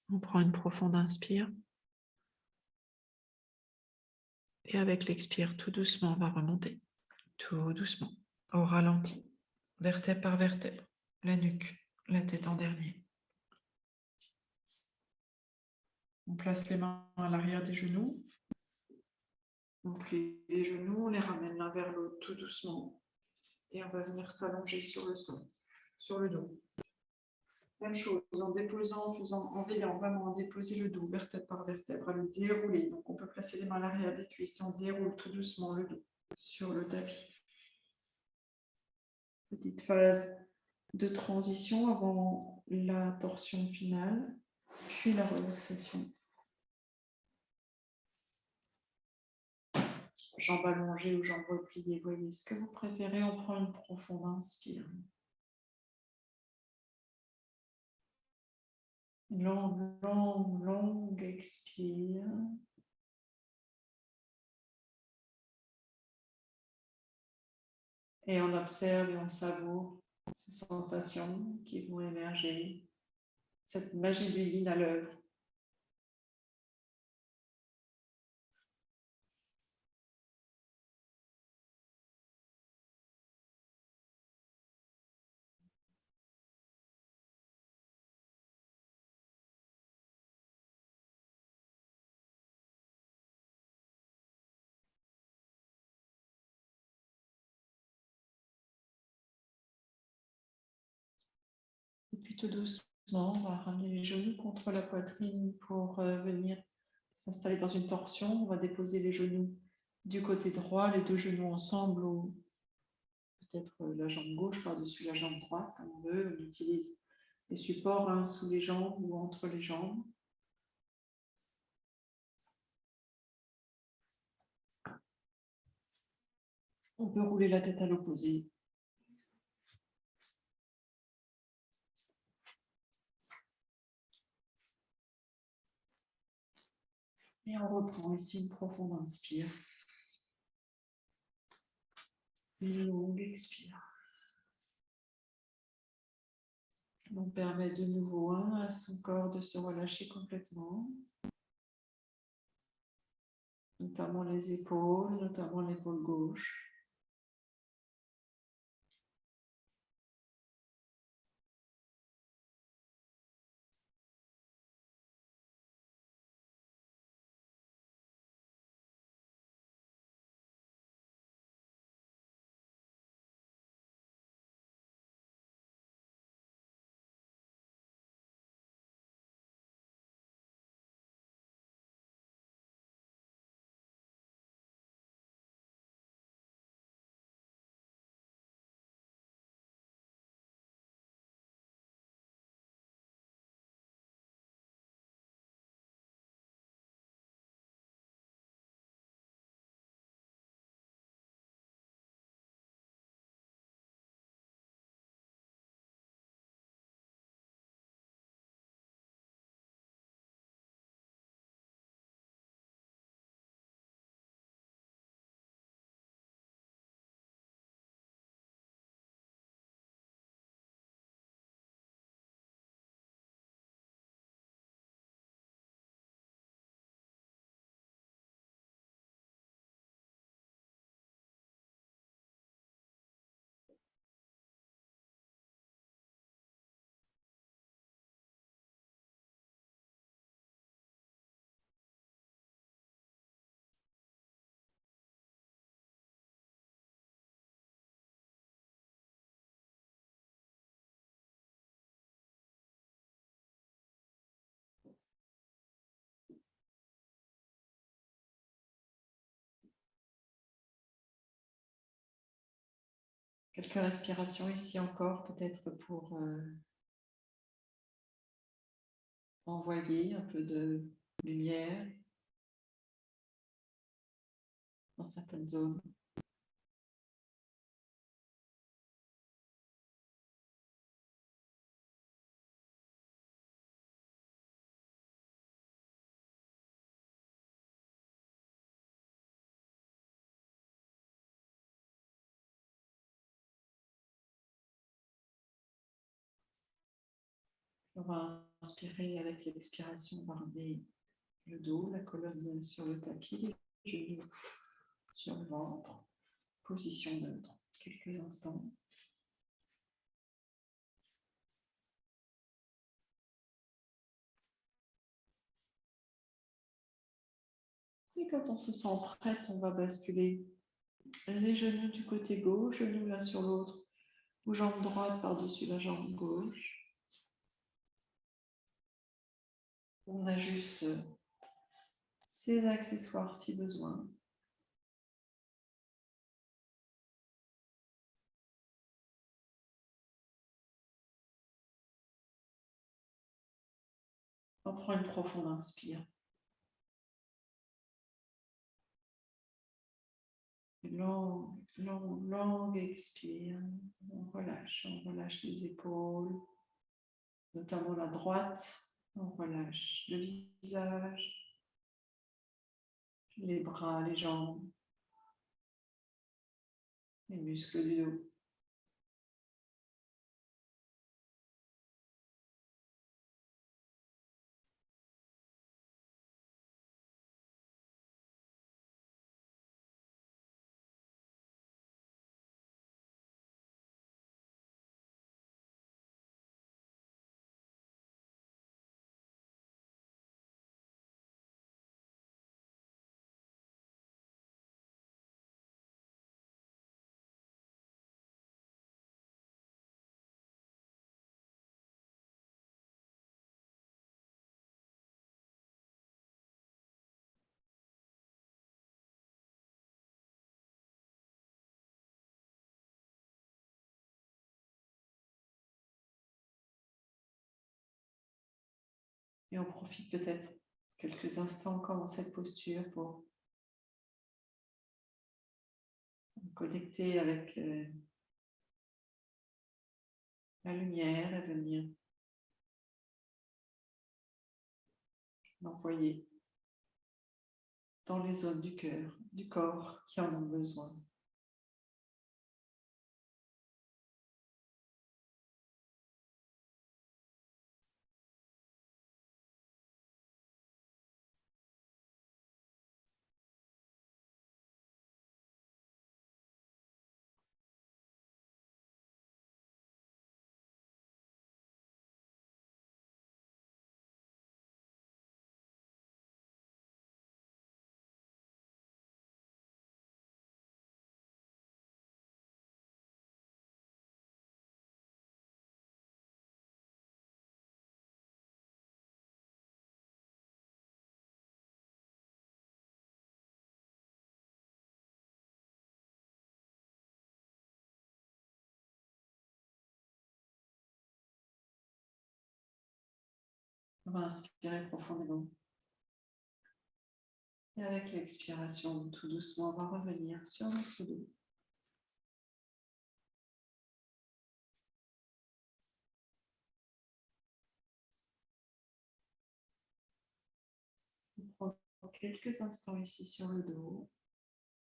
On prend une profonde inspire. Et avec l'expire, tout doucement, on va remonter. Tout doucement, au ralenti, vertèbre par vertèbre, la nuque, la tête en dernier. On place les mains à l'arrière des genoux. On plie les genoux, on les ramène l'un vers l'autre tout doucement. Et on va venir s'allonger sur le sol, sur le dos. Même chose, en déposant, en veillant vraiment à déposer le dos vertèbre par vertèbre, à le dérouler. Donc on peut placer les mains à l'arrière des cuisses et on déroule tout doucement le dos sur le tapis. Petite phase de transition avant la torsion finale, puis la relaxation. Jambes allongées ou jambes repliées, voyez ce que vous préférez. On prend une profonde inspire. Longue, longue, longue expire. Et on observe et on savoure ces sensations qui vont émerger, cette magie du yin à l'œuvre. Et puis tout doucement, on va ramener les genoux contre la poitrine pour venir s'installer dans une torsion. On va déposer les genoux du côté droit, les deux genoux ensemble, ou peut-être la jambe gauche par-dessus la jambe droite, comme on veut. On utilise les supports sous les jambes ou entre les jambes. On peut rouler la tête à l'opposé. Et on reprend ici une profonde inspire. Une longue expire. On permet de nouveau à son corps de se relâcher complètement. Notamment les épaules, notamment l'épaule gauche. Quelques respirations ici encore, peut-être pour envoyer un peu de lumière dans certaines zones. On va inspirer avec l'expiration, on va ramener le dos, la colonne sur le tapis, les genoux sur le ventre, position neutre, quelques instants. Et quand on se sent prête, on va basculer les genoux du côté gauche, genoux l'un sur l'autre, ou jambe droite par-dessus la jambe gauche. On ajuste ses accessoires si besoin. On prend une profonde inspire. Longue, longue, longue expire. On relâche les épaules, notamment la droite. On relâche le visage, les bras, les jambes, les muscles du dos. Et on profite peut-être quelques instants encore dans cette posture pour connecter avec la lumière et venir l'envoyer dans les zones du cœur, du corps qui en ont besoin. On va inspirer profondément. Et avec l'expiration, tout doucement, on va revenir sur notre dos. On prend quelques instants ici sur le dos,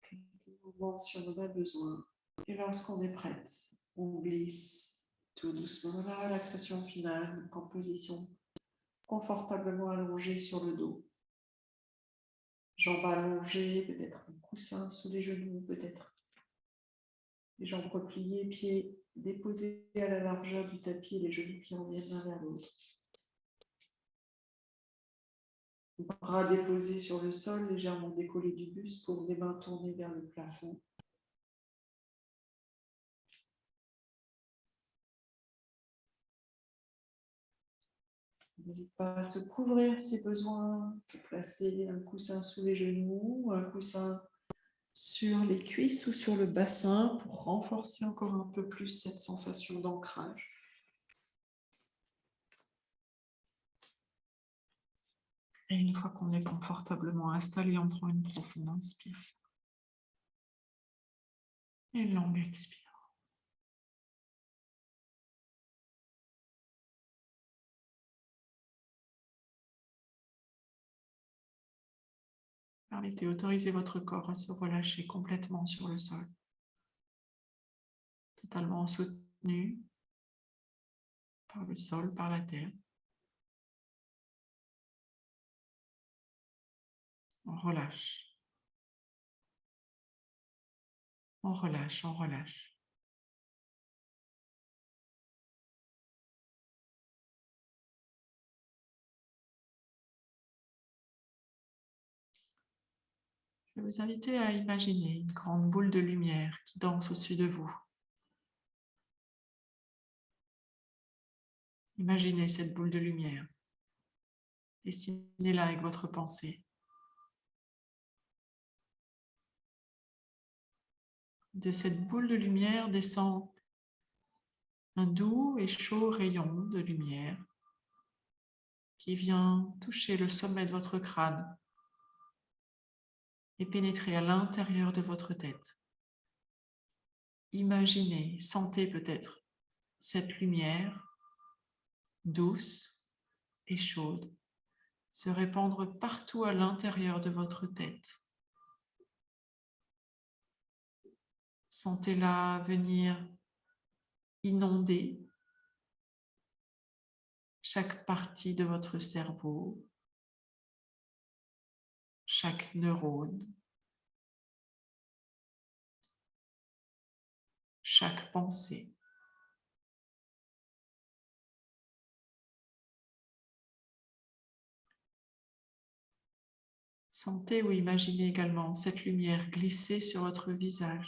quelques mouvements si on en a besoin. Et lorsqu'on est prête, on glisse tout doucement dans la relaxation finale, en position confortablement allongée sur le dos. Jambes allongées, peut-être un coussin sous les genoux, peut-être les jambes repliées, pieds déposés à la largeur du tapis, les genoux qui reviennent l'un vers l'autre. Bras déposés sur le sol, légèrement décollés du buste, paume des mains tournées vers le plafond. N'hésite pas à se couvrir si besoin, placer un coussin sous les genoux, un coussin sur les cuisses ou sur le bassin pour renforcer encore un peu plus cette sensation d'ancrage. Et une fois qu'on est confortablement installé, on prend une profonde inspire. Et une longue expire. Permettez, autorisez votre corps à se relâcher complètement sur le sol. Totalement soutenu par le sol, par la terre. On relâche. On relâche, on relâche. Je vais vous inviter à imaginer une grande boule de lumière qui danse au-dessus de vous. Imaginez cette boule de lumière. Dessinez-la avec votre pensée. De cette boule de lumière descend un doux et chaud rayon de lumière qui vient toucher le sommet de votre crâne et pénétrer à l'intérieur de votre tête. Imaginez, sentez peut-être cette lumière douce et chaude se répandre partout à l'intérieur de votre tête. Sentez-la venir inonder chaque partie de votre cerveau, chaque neurone, chaque pensée. Sentez ou imaginez également cette lumière glisser sur votre visage.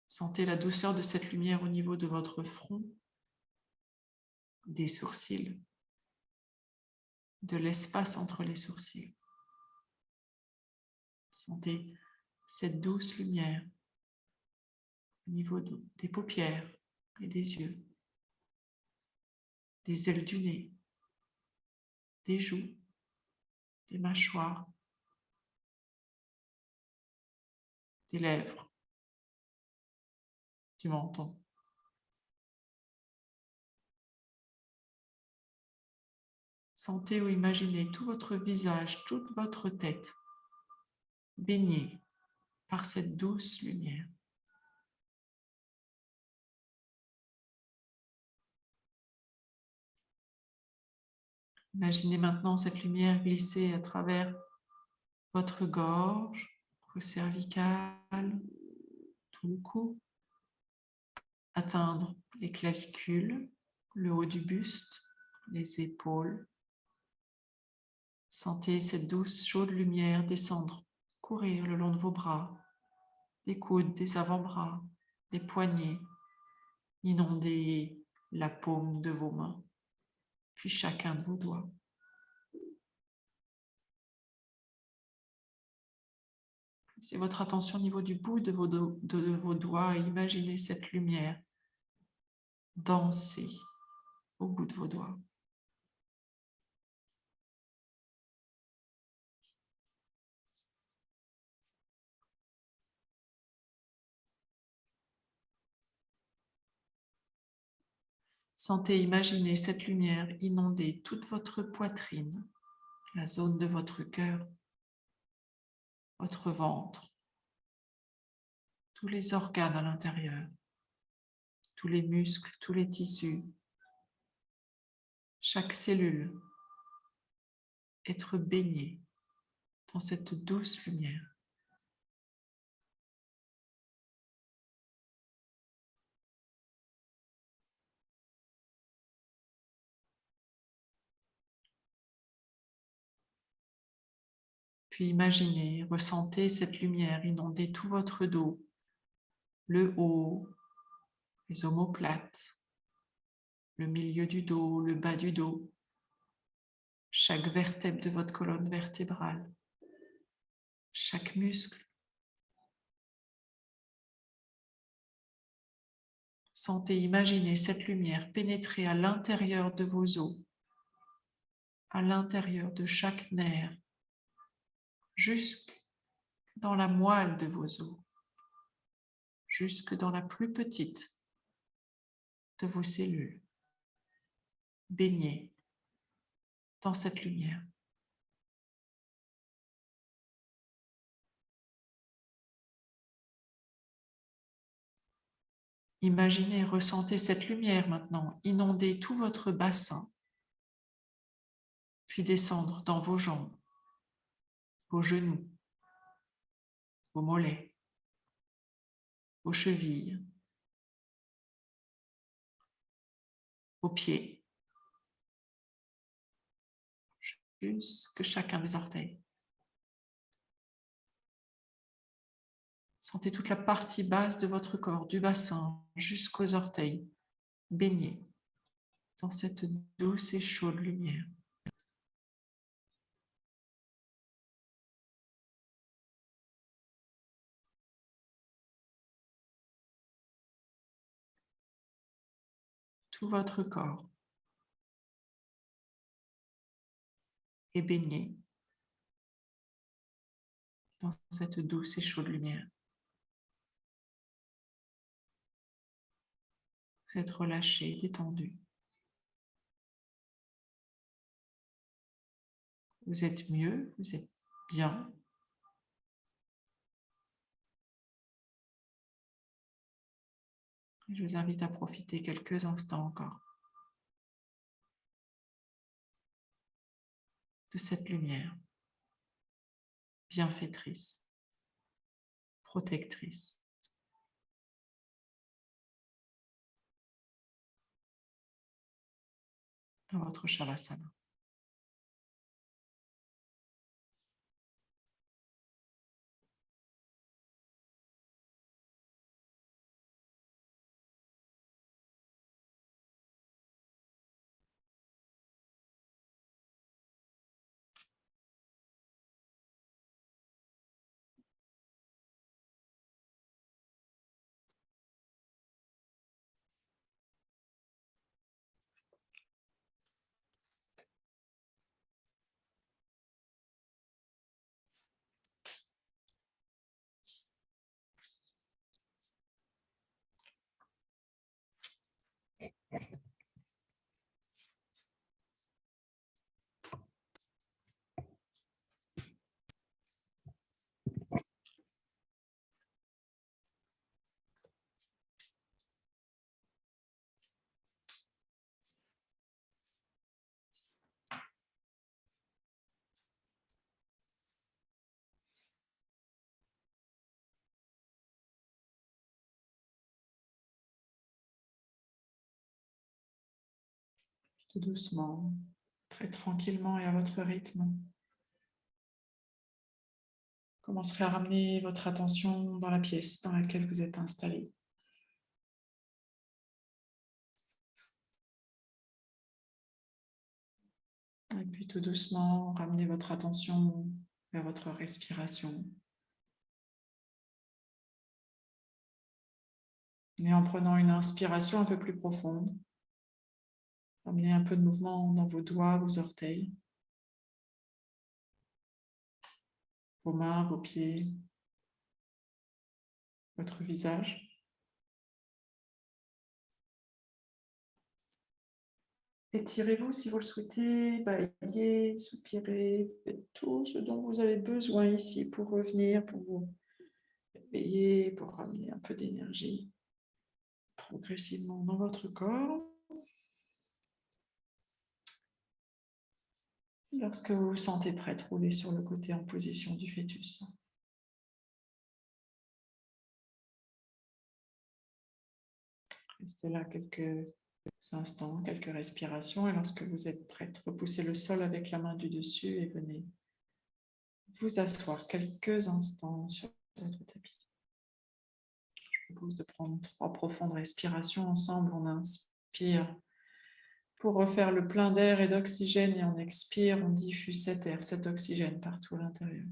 Sentez la douceur de cette lumière au niveau de votre front, des sourcils, de l'espace entre les sourcils. Sentez cette douce lumière au niveau des paupières et des yeux. des ailes du nez, des joues, des mâchoires, des lèvres, du menton. Sentez ou imaginez tout votre visage, toute votre tête baignée par cette douce lumière. Imaginez maintenant cette lumière glisser à travers votre gorge, vos cervicales, tout le cou, atteindre les clavicules, le haut du buste, les épaules. Sentez cette douce, chaude lumière descendre, courir le long de vos bras, des coudes, des avant-bras, des poignets, inonder la paume de vos mains, puis chacun de vos doigts. Placez votre attention au niveau du bout de vos doigts et imaginez cette lumière danser au bout de vos doigts. Sentez, imaginez cette lumière inonder toute votre poitrine, la zone de votre cœur, votre ventre, tous les organes à l'intérieur, tous les muscles, tous les tissus, chaque cellule, être baignée dans cette douce lumière. Puis imaginez, ressentez cette lumière inonder tout votre dos, le haut, les omoplates, le milieu du dos, le bas du dos, chaque vertèbre de votre colonne vertébrale, chaque muscle. Sentez, imaginez cette lumière pénétrer à l'intérieur de vos os, à l'intérieur de chaque nerf, jusque dans la moelle de vos os, jusque dans la plus petite de vos cellules. Baignez dans cette lumière. Imaginez, ressentez cette lumière maintenant inonder tout votre bassin, puis descendre dans vos jambes, vos genoux, vos mollets, vos chevilles, vos pieds, jusque chacun des orteils. Sentez toute la partie basse de votre corps, du bassin jusqu'aux orteils, baignés dans cette douce et chaude lumière. Tout votre corps est baigné dans cette douce et chaude lumière. Vous êtes relâché, détendu. Vous êtes mieux, vous êtes bien. Je vous invite à profiter quelques instants encore de cette lumière bienfaitrice, protectrice. Dans votre Shavasana. tout doucement, très tranquillement et à votre rythme. Commencerez à ramener votre attention dans la pièce dans laquelle vous êtes installé. Et puis tout doucement, ramenez votre attention vers votre respiration. Et en prenant une inspiration un peu plus profonde, amenez un peu de mouvement dans vos doigts, vos orteils, vos mains, vos pieds, votre visage. Étirez-vous si vous le souhaitez, baillez, soupirez, faites tout ce dont vous avez besoin ici pour revenir, pour vous réveiller, pour ramener un peu d'énergie progressivement dans votre corps. Lorsque vous vous sentez prête, roulez sur le côté en position du fœtus. Restez là quelques instants, quelques respirations, et lorsque vous êtes prête, repoussez le sol avec la main du dessus et venez vous asseoir quelques instants sur votre tapis. Je vous propose de prendre 3 profondes respirations ensemble. On inspire pour refaire le plein d'air et d'oxygène, et on expire, on diffuse cet air, cet oxygène partout à l'intérieur.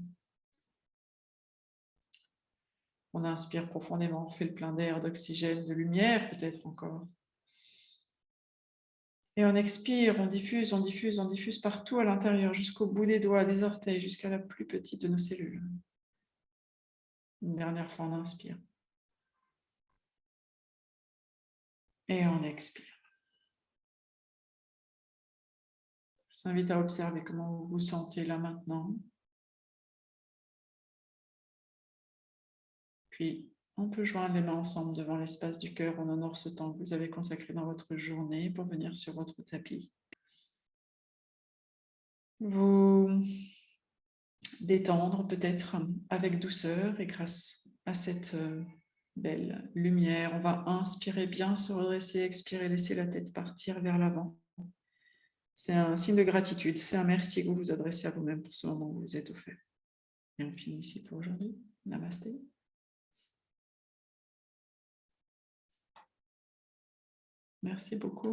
On inspire profondément, on fait le plein d'air, d'oxygène, de lumière peut-être encore. Et on expire, on diffuse, on diffuse, on diffuse partout à l'intérieur, jusqu'au bout des doigts, des orteils, jusqu'à la plus petite de nos cellules. Une dernière fois, on inspire. Et on expire. Je vous invite à observer comment vous vous sentez là maintenant. Puis, on peut joindre les mains ensemble devant l'espace du cœur. On honore ce temps que vous avez consacré dans votre journée pour venir sur votre tapis. Vous détendre peut-être avec douceur, et grâce à cette belle lumière, on va inspirer bien, se redresser, expirer, laisser la tête partir vers l'avant. C'est un signe de gratitude, c'est un merci que vous vous adressez à vous-même pour ce moment où vous êtes offert. Et on finit ici pour aujourd'hui. Namasté. Merci beaucoup.